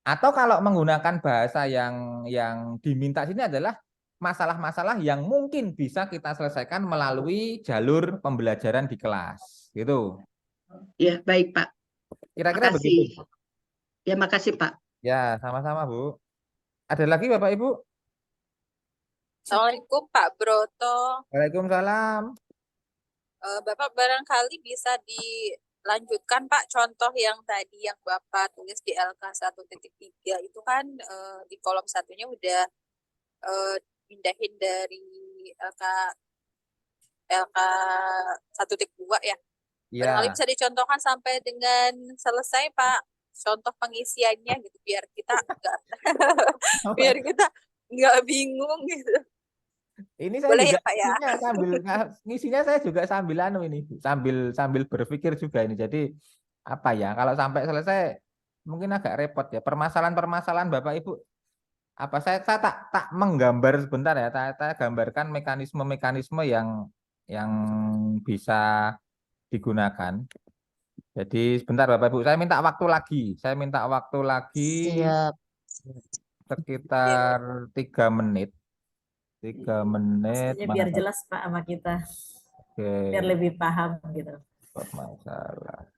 Atau kalau menggunakan bahasa yang diminta sini adalah masalah-masalah yang mungkin bisa kita selesaikan melalui jalur pembelajaran di kelas. Gitu. Ya, baik, Pak. Kira-kira Makasih. begitu. Ya, makasih, Pak. Ya, sama-sama, Bu. Ada lagi Bapak Ibu? Assalamualaikum Pak Broto. Waalaikumsalam. Bapak barangkali bisa dilanjutkan Pak contoh yang tadi yang Bapak tulis di LK 1.3 itu kan di kolom satunya udah pindahin dari LK 1.2 ya. Barangkali Ya. bisa dicontohkan sampai dengan selesai Pak contoh pengisiannya gitu biar kita biar kita nggak bingung gitu. Ini saya Boleh juga ya Pak ya? ngisinya saya juga sambil ini, sambil berpikir juga ini. Jadi apa ya? Kalau sampai selesai mungkin agak repot ya. Permasalahan-permasalahan Bapak Ibu apa saya tak menggambar sebentar ya. Saya gambarkan mekanisme-mekanisme yang bisa digunakan. Jadi sebentar Bapak Ibu, saya minta waktu lagi. Saya minta waktu lagi Siap. sekitar 3 menit. 3 menit. Maksudnya Mana biar Pak? jelas Pak sama kita, biar Oke, lebih paham gitu. masalah.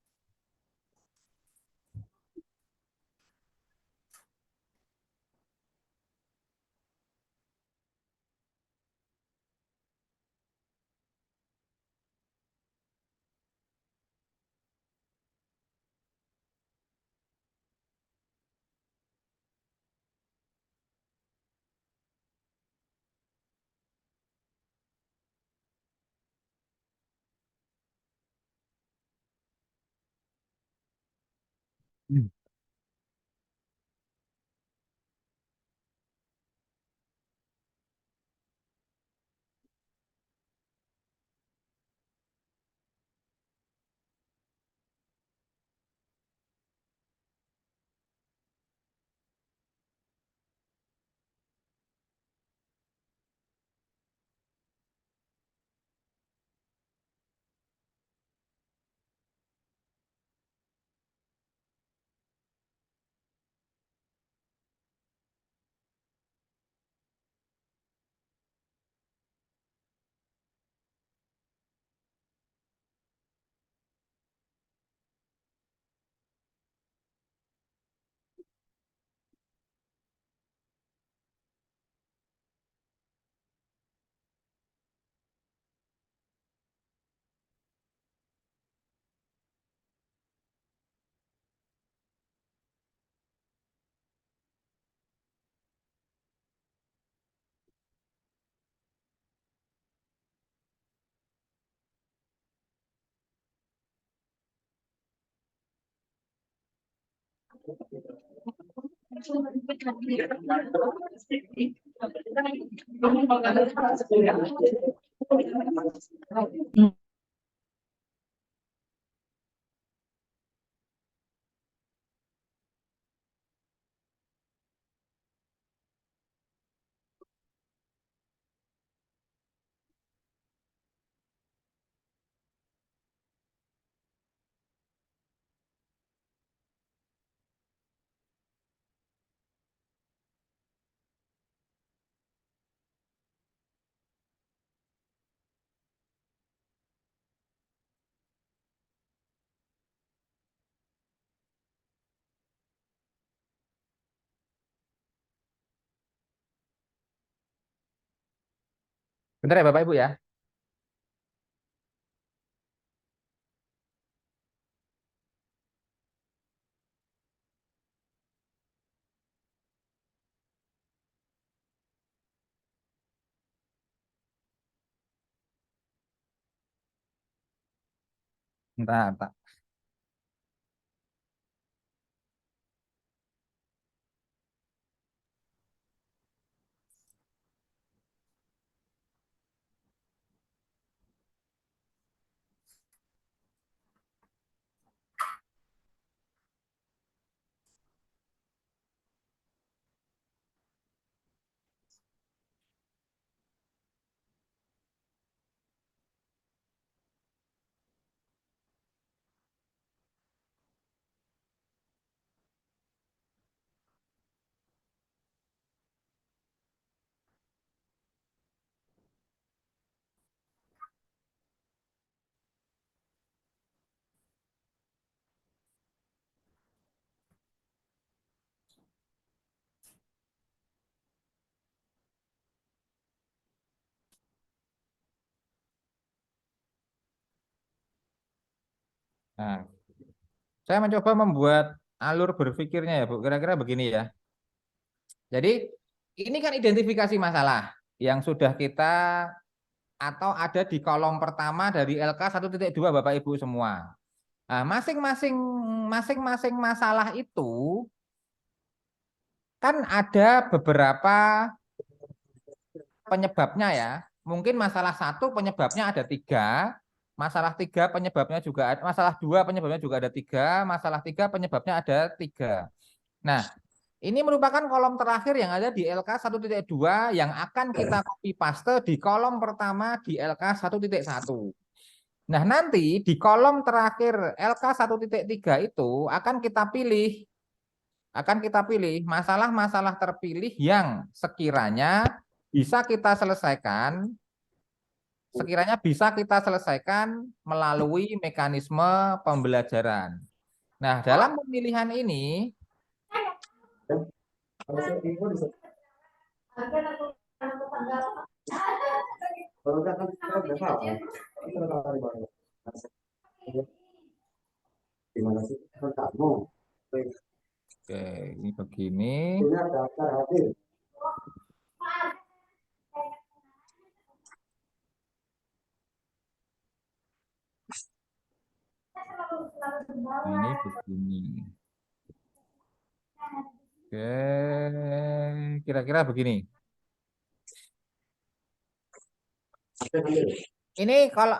Bentar ya Bapak Ibu ya. Bentar. Nah, saya mencoba membuat alur berpikirnya ya Bu. Kira-kira begini ya. Jadi ini kan identifikasi masalah yang sudah kita atau ada di kolom pertama dari LK 1.2 Bapak Ibu semua. Nah, masing-masing masalah itu kan ada beberapa penyebabnya ya. Mungkin masalah satu penyebabnya ada 3, masalah 3 penyebabnya juga ada, masalah 2 penyebabnya juga ada 3, masalah 3 penyebabnya ada 3. Nah, ini merupakan kolom terakhir yang ada di LK 1.2 yang akan kita copy paste di kolom pertama di LK 1.1. Nah, nanti di kolom terakhir LK 1.3 itu akan kita pilih masalah-masalah terpilih yang sekiranya bisa kita selesaikan melalui mekanisme pembelajaran. Nah, dalam pemilihan ini oke, ini begini. Ini begini. Oke, kira-kira begini. Ini kalau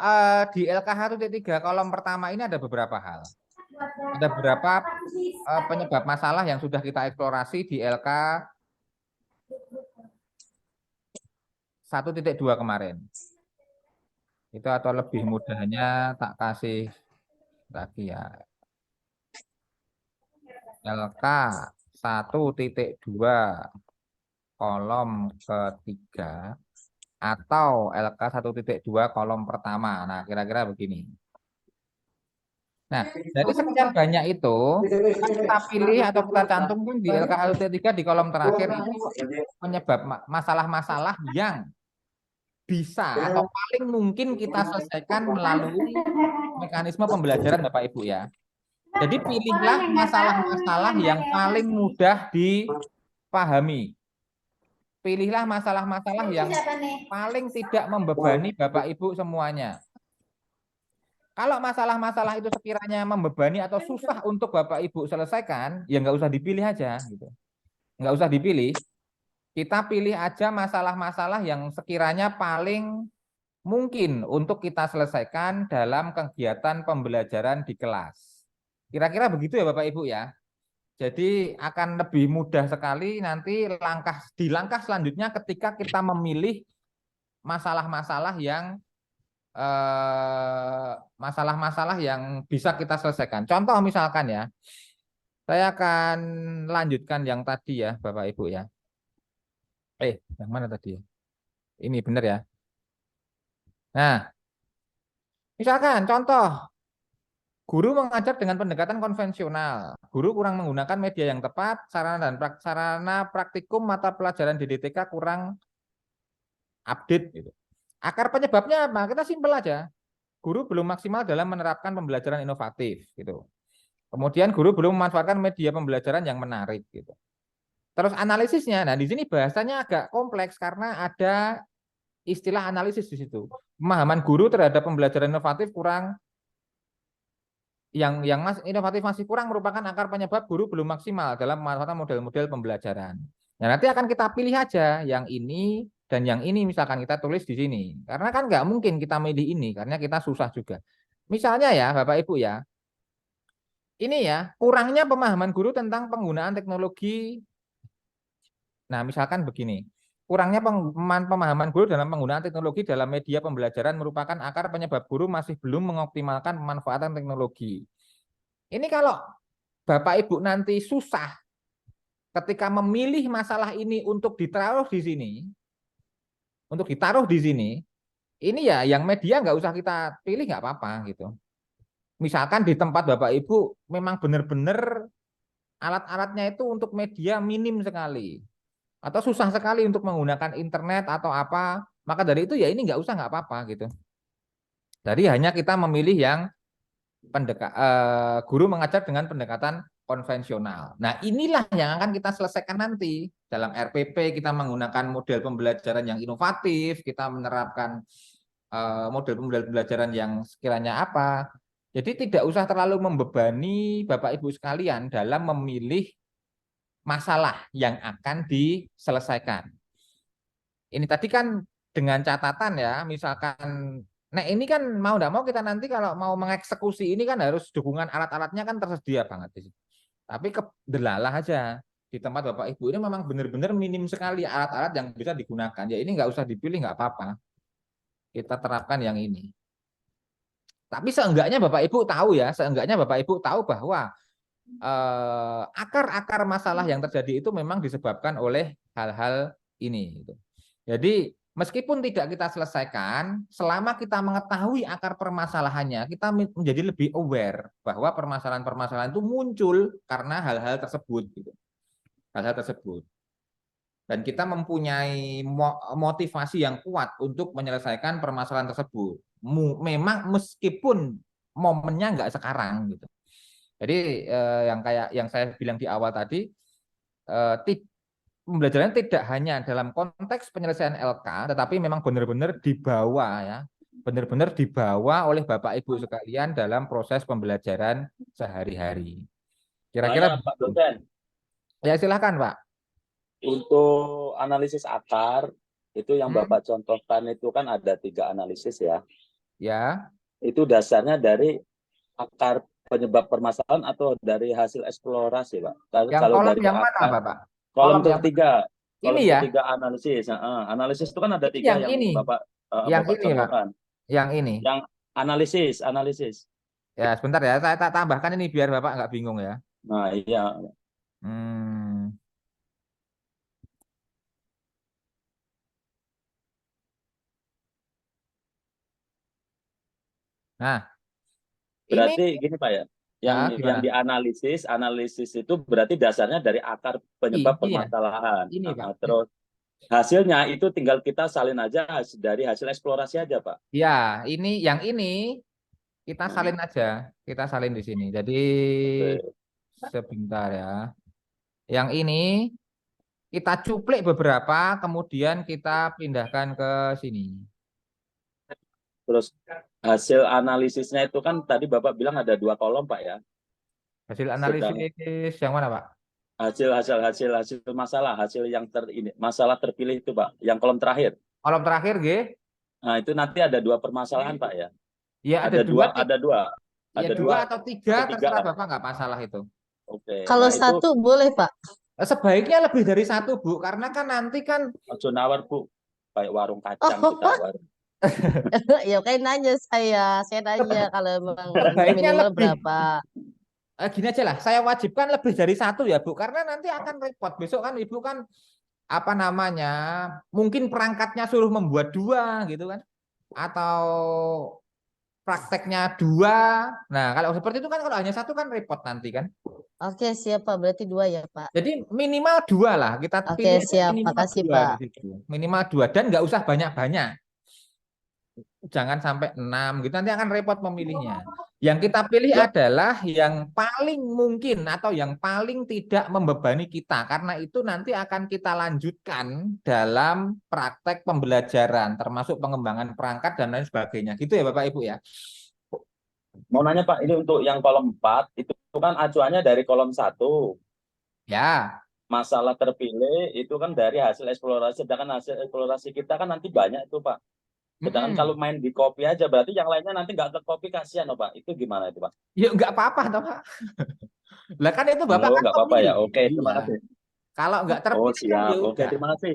di LKH 1.3 kolom pertama ini ada beberapa hal. Ada beberapa penyebab masalah yang sudah kita eksplorasi di LK 1.2 kemarin. Itu atau lebih mudahnya tak kasih lagi ya. LK 1.2 kolom ketiga atau LK 1.2 kolom pertama. Nah, kira-kira begini. Nah, dari sekian banyak itu kita pilih atau kita cantumkan di LK 1.3 di kolom terakhir itu penyebab masalah-masalah yang bisa atau paling mungkin kita selesaikan melalui mekanisme pembelajaran Bapak Ibu ya. Jadi pilihlah masalah-masalah yang paling mudah dipahami. Pilihlah masalah-masalah yang paling tidak membebani Bapak Ibu semuanya. Kalau masalah-masalah itu sekiranya membebani atau susah untuk Bapak Ibu selesaikan, ya nggak usah dipilih aja, gitu. Nggak usah dipilih. Kita pilih aja masalah-masalah yang sekiranya paling mungkin untuk kita selesaikan dalam kegiatan pembelajaran di kelas. Kira-kira begitu ya Bapak Ibu ya. Jadi akan lebih mudah sekali nanti di langkah selanjutnya ketika kita memilih masalah-masalah yang bisa kita selesaikan. Contoh misalkan ya, saya akan lanjutkan yang tadi ya Bapak Ibu ya. Yang mana tadi ya? Ini benar ya. Nah, misalkan contoh, guru mengajar dengan pendekatan konvensional. Guru kurang menggunakan media yang tepat, sarana praktikum mata pelajaran di DTK kurang update gitu. Akar penyebabnya apa? Kita simpel aja. Guru belum maksimal dalam menerapkan pembelajaran inovatif gitu. Kemudian guru belum memanfaatkan media pembelajaran yang menarik gitu. Terus analisisnya, nah di sini bahasanya agak kompleks karena ada istilah analisis di situ. Pemahaman guru terhadap pembelajaran inovatif kurang, yang inovatif masih kurang merupakan akar penyebab guru belum maksimal dalam memanfaatkan model-model pembelajaran. Nah, nanti akan kita pilih aja yang ini dan yang ini, misalkan kita tulis di sini. Karena kan nggak mungkin kita milih ini, karena kita susah juga. Misalnya ya, Bapak Ibu ya, ini ya, kurangnya pemahaman guru tentang penggunaan teknologi. Nah, misalkan begini, kurangnya pemahaman guru dalam penggunaan teknologi dalam media pembelajaran merupakan akar penyebab guru masih belum mengoptimalkan pemanfaatan teknologi. Ini kalau Bapak Ibu nanti susah ketika memilih masalah ini untuk ditaruh di sini, ini ya yang media nggak usah kita pilih nggak apa-apa gitu. Misalkan di tempat Bapak Ibu memang benar-benar alat-alatnya itu untuk media minim sekali, atau susah sekali untuk menggunakan internet atau apa, maka dari itu ya ini nggak usah, nggak apa-apa gitu. Jadi hanya kita memilih yang guru mengajar dengan pendekatan konvensional. Nah, inilah yang akan kita selesaikan nanti. Dalam RPP kita menggunakan model pembelajaran yang inovatif, kita menerapkan model pembelajaran yang sekiranya apa. Jadi tidak usah terlalu membebani Bapak Ibu sekalian dalam memilih masalah yang akan diselesaikan. Ini tadi kan dengan catatan ya, misalkan, nah ini kan mau tidak mau kita nanti kalau mau mengeksekusi ini kan harus dukungan alat-alatnya kan tersedia banget di situ. Tapi delalah aja di tempat Bapak Ibu ini memang benar-benar minim sekali alat-alat yang bisa digunakan. Ya ini nggak usah dipilih, nggak apa-apa. Kita terapkan yang ini. Tapi seenggaknya Bapak Ibu tahu ya, seenggaknya Bapak Ibu tahu bahwa akar-akar masalah yang terjadi itu memang disebabkan oleh hal-hal ini. Jadi meskipun tidak kita selesaikan, selama kita mengetahui akar permasalahannya, kita menjadi lebih aware bahwa permasalahan-permasalahan itu muncul karena hal-hal tersebut. Hal-hal tersebut. Dan kita mempunyai motivasi yang kuat untuk menyelesaikan permasalahan tersebut. Memang meskipun momennya nggak sekarang gitu. Jadi yang saya bilang di awal tadi, pembelajaran tidak hanya dalam konteks penyelesaian LK, tetapi memang benar-benar dibawa ya, benar-benar dibawa oleh Bapak Ibu sekalian dalam proses pembelajaran sehari-hari. Kira-kira Pak dosen. Ya silakan Pak. Untuk analisis akar itu yang Bapak contohkan itu kan ada 3 analisis ya. Ya. Itu dasarnya dari akar penyebab permasalahan atau dari hasil eksplorasi, Pak? Yang kalau kolom dari yang mana, Bapak? Kolom ketiga. Kolom ini ya? Ketiga analisis. Analisis itu kan ada 3 yang ini. Bapak yang Bapak ini, contohkan. Pak. Yang ini. Yang analisis. Ya, sebentar ya. Saya tambahkan ini biar Bapak nggak bingung ya. Nah, iya. Nah, berarti gini Pak ya, yang dianalisis itu berarti dasarnya dari akar penyebab permasalahan. Ini, Pak. Terus hasilnya itu tinggal kita salin aja dari hasil eksplorasi aja, Pak. Ya, yang ini kita salin aja, kita salin di sini. Jadi sebentar ya. Yang ini kita cuplik beberapa, kemudian kita pindahkan ke sini. Terus hasil analisisnya itu kan tadi Bapak bilang ada 2 kolom, Pak ya. Hasil analisis yang mana, Pak? Hasil masalah, hasil yang masalah terpilih itu, Pak, yang kolom terakhir. Kolom terakhir, G. Nah, itu nanti ada 2 permasalahan, Pak ya. Ya, ada dua. Ada 2. Ada 2 atau 3, terserah Bapak, nggak masalah itu. Oke. Kalau satu boleh, Pak? Sebaiknya lebih dari 1, Bu, karena kan nanti kan ojo nawar, Bu. Kayak warung kacang ditawar. Ya kayak nanya saya nanya kalau memang lebih. minimal berapa. Gini aja lah, saya wajibkan lebih dari 1 ya Bu, karena nanti akan repot. Besok kan Ibu kan apa namanya, mungkin perangkatnya suruh membuat 2 gitu kan, atau prakteknya 2. Nah kalau seperti itu kan, kalau hanya 1 kan repot nanti kan. Oke, siap Pak, berarti 2 ya Pak. Jadi minimal 2 lah kita. Oke, siap, makasih Pak. Minimal 2 dan nggak usah banyak-banyak. jangan sampai 6 gitu, nanti akan repot memilihnya. Yang kita pilih adalah yang paling mungkin atau yang paling tidak membebani kita, karena itu nanti akan kita lanjutkan dalam praktek pembelajaran, termasuk pengembangan perangkat dan lain sebagainya. Gitu ya Bapak Ibu ya. Mau nanya Pak, ini untuk yang kolom 4 itu kan acuannya dari kolom 1. Ya. Masalah terpilih itu kan dari hasil eksplorasi, sedangkan hasil eksplorasi kita kan nanti banyak itu Pak. Sedangkan kalau main di copy aja, berarti yang lainnya nanti nggak ke copy, kasihan loh Pak. Itu gimana itu Pak? Ya nggak apa-apa toh Pak. Lah kan itu Bapak Oh, kan nggak apa-apa ya. pemilih. Oke, terima Iya. kasih. Kalau nggak Oh, terpilih kan siap. ya Oke, udah. terima kasih.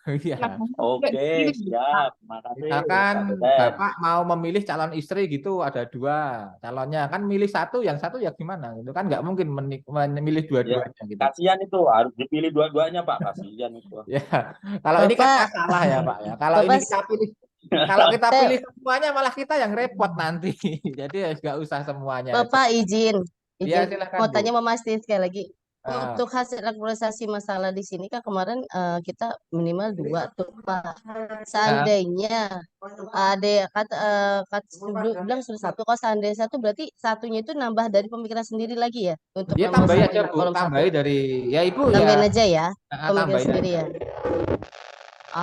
Iya. Oke, siap. Makasih. Misalkan Pak Teten. Bapak mau memilih calon istri gitu, ada 2 calonnya, kan milih satu, yang satu ya gimana gitu kan, nggak mungkin memilih Ya, dua-duanya gitu. kasihan itu harus dipilih dua-duanya Pak, kasihan itu. Ya, kalau ini kan Bapak, nggak salah ya Pak ya. Kalau ini Bapak, kita pilih, kalau kita saya- pilih semuanya malah kita yang repot nanti. Jadi ya nggak usah semuanya aja. Bapak izin, Ya izin. silakan Mau Bu. tanya memastikan sekali lagi. Ah. Untuk hasil aktualisasi masalah di sini kan kemarin kita minimal 2 tuh Pak. Seandainya ada bilang sudah 1, kalau seandainya 1 berarti satunya itu nambah dari pemikiran sendiri lagi ya untuk Dia nomor tambahin 1 aja di Bu, kolom 1. tambahin dari ya Ibu Tambahin ya. aja ya, pemikiran Tambahin sendiri aja. ya.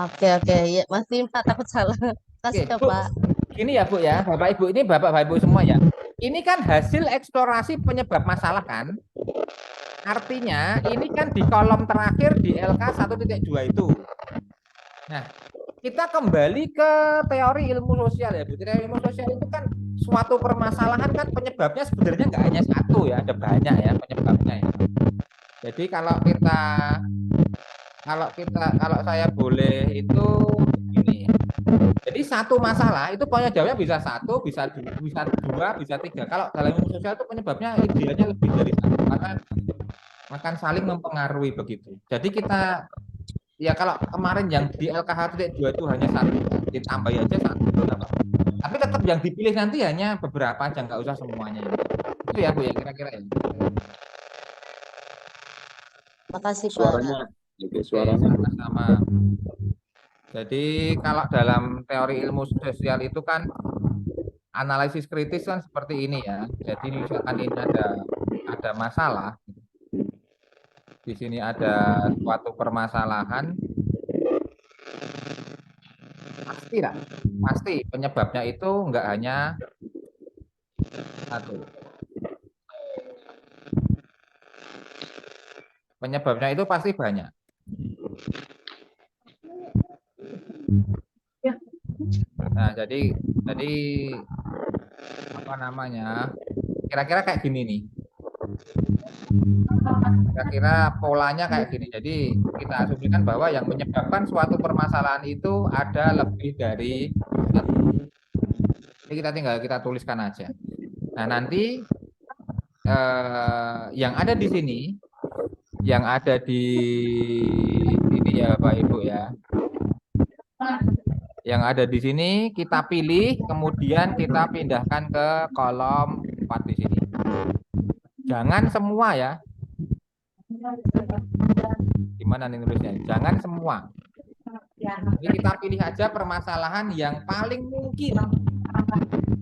Oke ya, mastiin Pak, takut salah. Oke, Kasih ya Bu. Pak. Ini ya Bu ya, Bapak Ibu, ini Bapak Ibu semua ya. Ini kan hasil eksplorasi penyebab masalah kan. Artinya ini kan di kolom terakhir di LK 1.2 itu. Nah, kita kembali ke teori ilmu sosial ya Bu. Teori ilmu sosial itu kan suatu permasalahan kan penyebabnya sebenarnya nggak hanya satu ya, ada banyak ya penyebabnya ya. Jadi kalau saya boleh itu gini. Jadi satu masalah itu pokoknya jawabnya bisa 1, bisa 2, bisa 3. Kalau dalam ilmu sosial itu penyebabnya idealnya lebih dari 1 karena akan saling mempengaruhi begitu. Jadi kita ya kalau kemarin yang di LKH 2 itu hanya 1, ditambah aja 1. Tapi tetap yang dipilih nanti hanya beberapa aja, nggak usah semuanya. Itu ya Bu ya kira-kira ya. Makasih Pak. Suaranya. Oke, suaranya. Sama-sama. Jadi kalau dalam teori ilmu sosial itu kan analisis kritis kan seperti ini ya. Jadi misalkan ini ada masalah, di sini ada suatu permasalahan, pasti penyebabnya itu enggak hanya 1. Penyebabnya itu pasti banyak. Nah, jadi apa namanya? Kira-kira kayak gini nih. Kira-kira polanya kayak gini. Jadi kita asumsikan bahwa yang menyebabkan suatu permasalahan itu ada lebih dari 1. Ini kita tuliskan aja. Nah, nanti yang ada di sini, yang ada di ini ya Bapak Ibu ya. Yang ada di sini kita pilih, kemudian kita pindahkan ke kolom 4 di sini. Jangan semua ya. Gimana nih nulisnya? Jangan semua. Jadi kita pilih aja permasalahan yang paling mungkin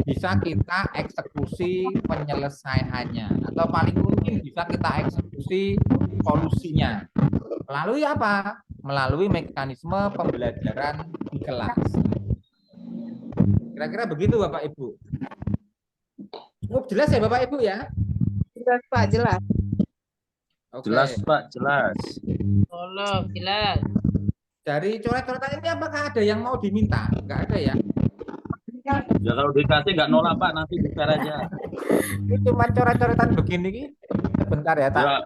bisa kita eksekusi penyelesaiannya atau paling mungkin bisa kita eksekusi solusinya. Melalui apa? Melalui mekanisme pembelajaran di kelas. Kira-kira begitu Bapak Ibu. Cukup jelas ya Bapak Ibu ya? Jelas Pak, jelas. Oke. Jelas Pak, jelas. Tolong, jelas. Dari coret-coretan ini apakah ada yang mau diminta? Enggak ada ya? Ya kalau dikasih nggak nolak Pak, nanti bicara aja. Ini cuma coret-coretan begini. Sebentar ya, tak. Ya,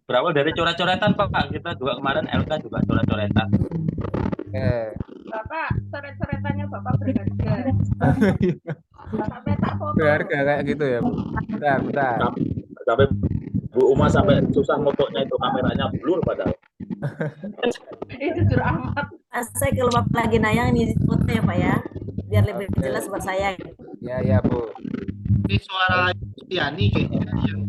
berawal dari coret-coretan Pak. Kita juga kemarin LK juga coret-coretan. Oke. Bapak, coret-coretannya Bapak berharga. Sampai tak foto. Berharga kayak gitu ya, Bu. Bentar. Sampai Bu Uma sampai susah motonya itu, kameranya blur padahal. Itu jujur amat. Saya kalau Bapak lagi nayang ini foto ya Pak ya, biar lebih jelas buat saya. Ya Bu. Ini suara Tiani kayaknya yang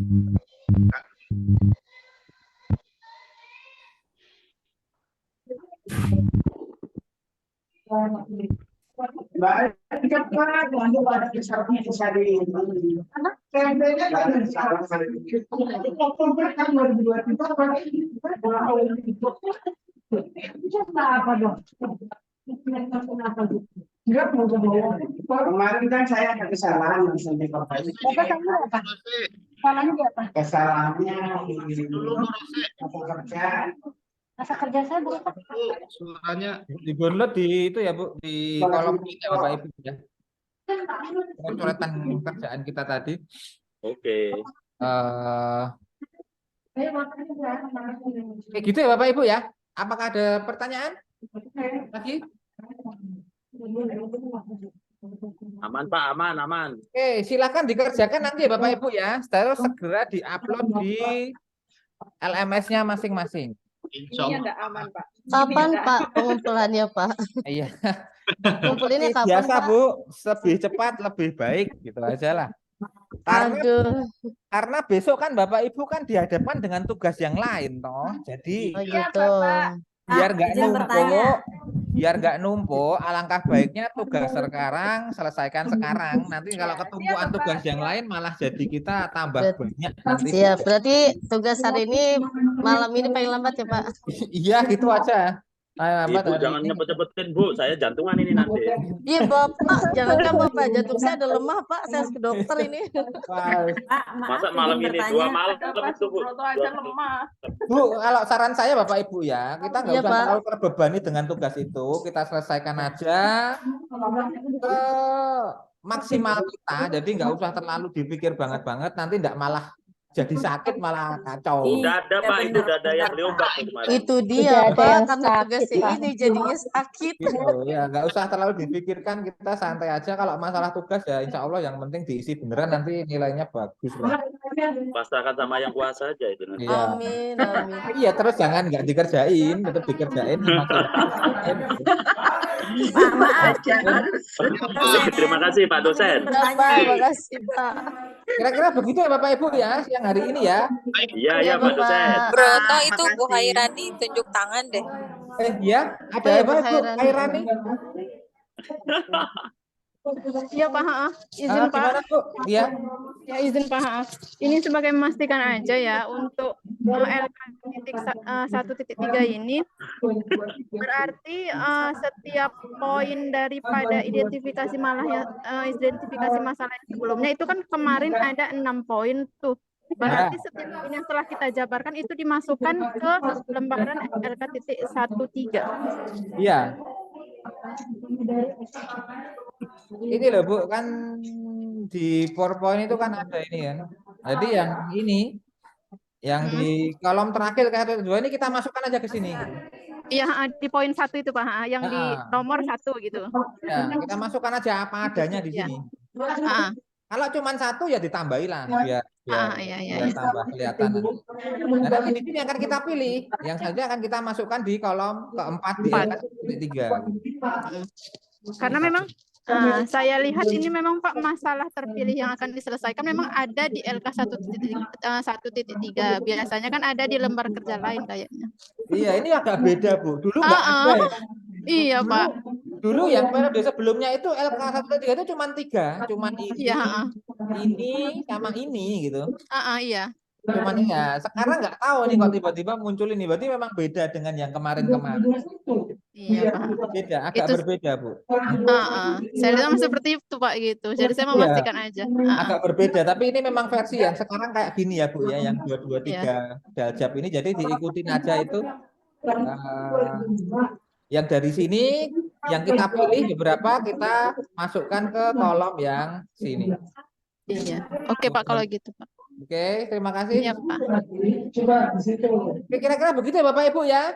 Kemarin kan saya ada kesalahan sampai Bapak itu. Kesalahannya apa? Kesalahannya kerja. Masa kerja saya berapa? Suaranya Di download di itu ya Bu, di kolom chat ya Bapak Ibu ya. Coretan kerjaan kita tadi. Oke. Kayak gitu ya Bapak Ibu ya. Apakah ada pertanyaan lagi? Aman Pak, aman. Oke, silakan dikerjakan nanti ya Bapak Ibu ya. Terus segera diupload di LMS-nya masing-masing. insya Allah. aman, Pak. Kapan Pak pengumpulannya Pak? Iya. Kumpulinnya kapan Biasa Pak? Bu, lebih cepat lebih baik gitu aja lah. Aduh. Karena besok kan Bapak Ibu kan dihadapkan dengan tugas yang lain toh. Jadi Oh gitu. biar nggak izin bertanya. numpuk, alangkah baiknya tugas sekarang selesaikan sekarang. Nanti kalau ketumpuan tugas yang lain malah jadi kita tambah banyak nanti. Siap. Berarti tugas hari ini malam ini paling lambat ya Pak? Iya gitu aja. Ibu jangan nyepet-nyepetin Bu, saya jantungan ini nanti. Iya Bapak, jangankan Bapak, jantung saya ada lemah Pak, saya harus ke dokter ini. Pak, maaf, Masa malam izin ini bertanya. 2 malam itu Bu. Bu, kalau saran saya Bapak Ibu ya, kita nggak Iya, usah Pak. terlalu terbebani dengan tugas itu. Kita selesaikan aja ke maksimal kita. Jadi nggak usah terlalu dipikir banget. Nanti nggak malah jadi sakit, malah kacau. Udah ada Pak, itu udah ada yang beli obat kemarin. Itu dia Pak, karena tugasnya ini jadinya sakit. Gitu ya, nggak usah terlalu dipikirkan, kita santai aja. Kalau masalah tugas ya insya Allah yang penting diisi beneran, nanti nilainya bagus lah. Pasrahkan sama yang kuasa aja itu nanti. Iya. Amin, amin. Iya, terus jangan nggak dikerjain, tetap dikerjain. Pak, maaf. Terima kasih Pak dosen. Bapak, makasih Pak. Kira-kira begitu ya Bapak Ibu ya, siang hari ini ya. Iya Pak dosen. Broto itu Bu Hairani tunjuk tangan deh. Ya, ada ya Pak Ibu Hairani. Iya Pak, izin Pak. Gimana Bu? Iya. Ya izin Pak. Ini sebagai memastikan aja ya untuk LK.1.3 ini berarti setiap poin daripada identifikasi masalah yang sebelumnya itu kan kemarin ada 6 poin tuh. Berarti setiap poin yang telah kita jabarkan itu dimasukkan ke lembaran LK.13. Iya. Ini loh Bu, kan di PowerPoint itu kan ada ini kan. Jadi yang ini, yang di kolom terakhir ke 2 ini kita masukkan aja ke sini. Iya, di poin 1 itu Pak, yang di nomor 1 gitu. Ya, kita masukkan aja apa adanya di sini. Kalau cuma 1 ya ditambahi lah biar tambah kelihatan. Nah, ini yang akan kita pilih, yang saja akan kita masukkan di kolom keempat di LK.3. Karena memang saya lihat ini memang Pak masalah terpilih yang akan diselesaikan memang ada di LK.1.3. Biasanya kan ada di lembar kerja lain kayaknya. Iya, ini agak beda Bu. Dulu nggak ada. Iya Pak. Dulu yang periode sebelumnya itu LK.1.3 itu cuma 3, cuma ini sama ini gitu. Iya. Cuman ya sekarang nggak tahu nih kok tiba-tiba muncul ini, berarti memang beda dengan yang kemarin-kemarin. Iya Pak. Beda, agak berbeda Bu. Saya lihat seperti itu Pak gitu. Jadi saya memastikan aja. Agak berbeda, tapi ini memang versi yang sekarang kayak gini ya Bu ya, yang 223 Daljab ini. Jadi diikutin aja itu. Yang dari sini yang kita pilih beberapa kita masukkan ke kolom yang sini. Iya. Oke Pak kalau gitu Pak. Oke, terima kasih. Iya Pak. Kira-kira begitu ya Bapak Ibu ya.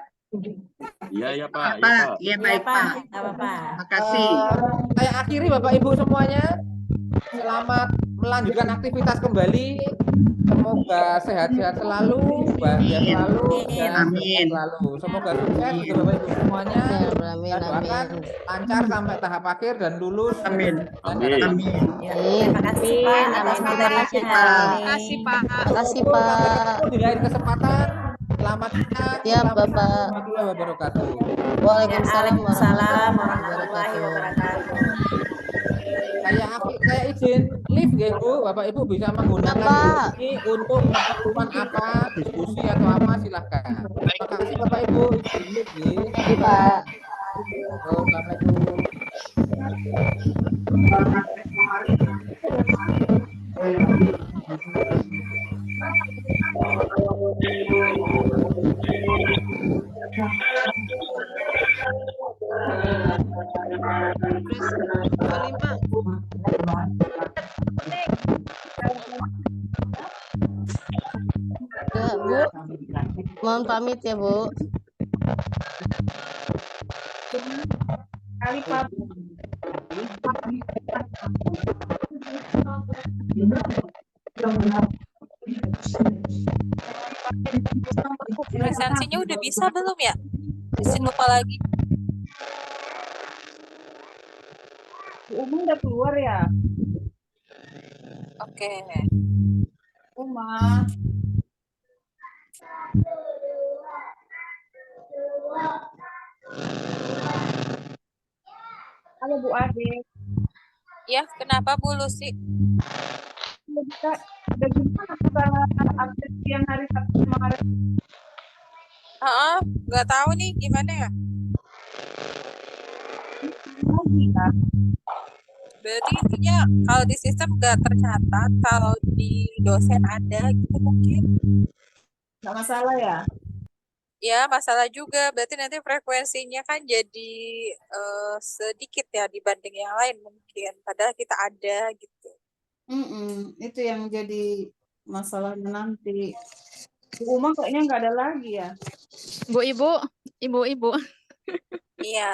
Iya Pak. Iya baik Pak. Makasih. Saya akhiri Bapak Ibu semuanya. Selamat melanjutkan aktivitas kembali. Semoga sehat-sehat selalu, bahagia selalu, dan selalu. Semoga sukses untuk Bapak Ibu semuanya. Kita doakan lancar sampai tahap akhir dan lulus. Amin. Terima kasih Pak atas materinya. Terima kasih Pak. Terima kasih Pak. Di lain kesempatan. Selamat siang. Siap Bapak. Warahmatullahi wabarakatuh. Waalaikumsalam Waalaikumsalam warahmatullahi wabarakatuh. Saya izin live ya Bu, Bapak Ibu bisa menggunakan Pak. ini untuk keperluan apa, diskusi atau apa silahkan. Terima kasih Bapak Ibu, izin live ya. Iya, Pak. Assalamualaikum. Ya, Bu. Mohon pamit ya, Bu. Kali Pak. Presensinya udah bisa belum ya? Izin lupa lagi. Uma udah keluar ya? Oke. Uma. Halo Bu Ade. Ya, kenapa Bu Lucy? Udah gimana update yang hari Sabtu kemarin? Nggak tahu nih gimana ya. Berarti intinya kalau di sistem nggak tercatat, kalau di dosen ada gitu mungkin. Nggak masalah ya? Ya, masalah juga. Berarti nanti frekuensinya kan jadi sedikit ya dibanding yang lain mungkin. Padahal kita ada gitu. Itu yang jadi masalahnya nanti. Bu Uma kayaknya nggak ada lagi ya? Ibu-ibu. Iya.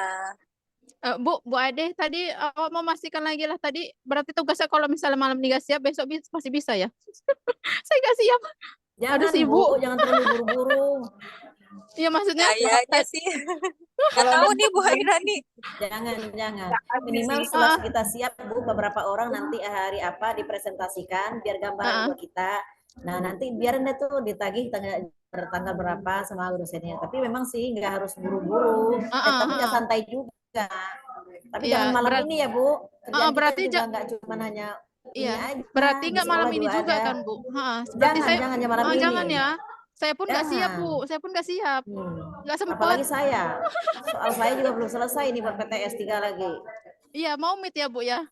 Bu Ade tadi mau memastikan lagi lah tadi berarti tugasnya kalau misalnya malam ini nggak siap besok masih bisa ya? Saya nggak siap. Jangan Aduh sih Bu, jangan terlalu buru-buru. Iya maksudnya Kayaknya sih. Nggak tahu nih Bu Hairani. Jangan. Minimal setelah kita siap Bu, beberapa orang nanti hari apa dipresentasikan biar gambaran buat kita. Nah nanti biarin deh tuh ditagih tanggal berapa sama dosennya. Tapi memang sih nggak harus buru-buru. Tapi nggak santai juga. Tapi jangan malam ini ya Bu. Kerjaan berarti kita juga nggak cuma hanya berarti nggak malam ini juga kan Bu? Jangan malam ini. Jangan ya. Saya pun nggak siap Bu. Saya pun nggak siap. Nggak sempat. Apalagi saya. Soal saya juga belum selesai ini buat PTS 3 lagi. Iya mau meet ya Bu ya.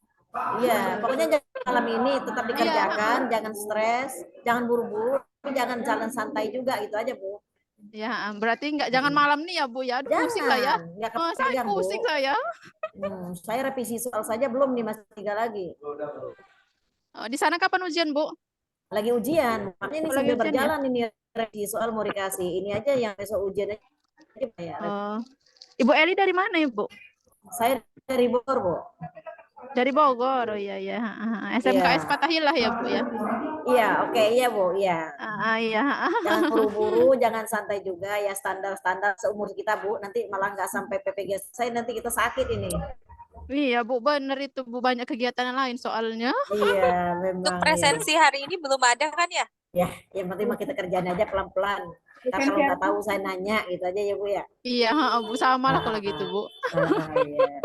Iya, pokoknya jangan malam ini tetap dikerjakan, jangan stres, jangan buru-buru, tapi jangan jalan santai juga gitu aja Bu. Ya, berarti jangan malam nih ya Bu ya. Aduh, pusing lah ya. Saya pusing saya. Saya revisi soal saja belum nih masih 3 lagi. Di sana kapan ujian Bu? Lagi ujian, makanya ini sambil berjalan ini revisi soal mau dikasih. Ini aja yang besok ujian aja. Ibu Eli dari mana ya Bu? Saya dari Bogor Bu. Dari Bogor, oh iya ya. SMKS Fatahillah ya Bu ya. Iya, oke, iya Bu, iya. Iya. Jangan buru-buru, jangan santai juga ya, standar-standar seumur kita Bu. Nanti malah nggak sampai PPG selesai, nanti kita sakit ini. Iya Bu, bener itu Bu, banyak kegiatan lain soalnya. Iya, memang. Untuk presensi hari ini belum ada kan ya? Ya, yang penting mah kita kerjaan aja pelan-pelan. Kalau nggak tahu saya nanya gitu aja ya Bu ya. Iya Bu, sama lah kalau gitu Bu. Iya.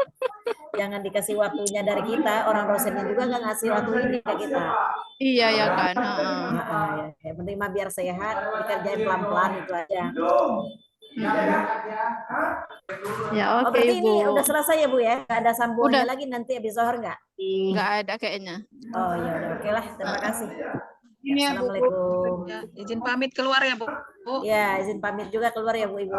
Jangan dikasih waktunya dari kita, orang dosennya juga nggak ngasih waktu ini ke kita. Iya ya kan. Yang penting mah biar sehat, dikerjain pelan-pelan itu aja. Ya oke berarti Bu. ini udah selesai ya Bu ya? Nggak ada sambungannya lagi nanti habis zuhur nggak? Nggak ada kayaknya. Oh ya udah, oke lah, terima kasih. Ini ya, Bu. Assalamualaikum. Izin pamit keluar ya Bu. Ya, izin pamit juga keluar ya Bu Ibu.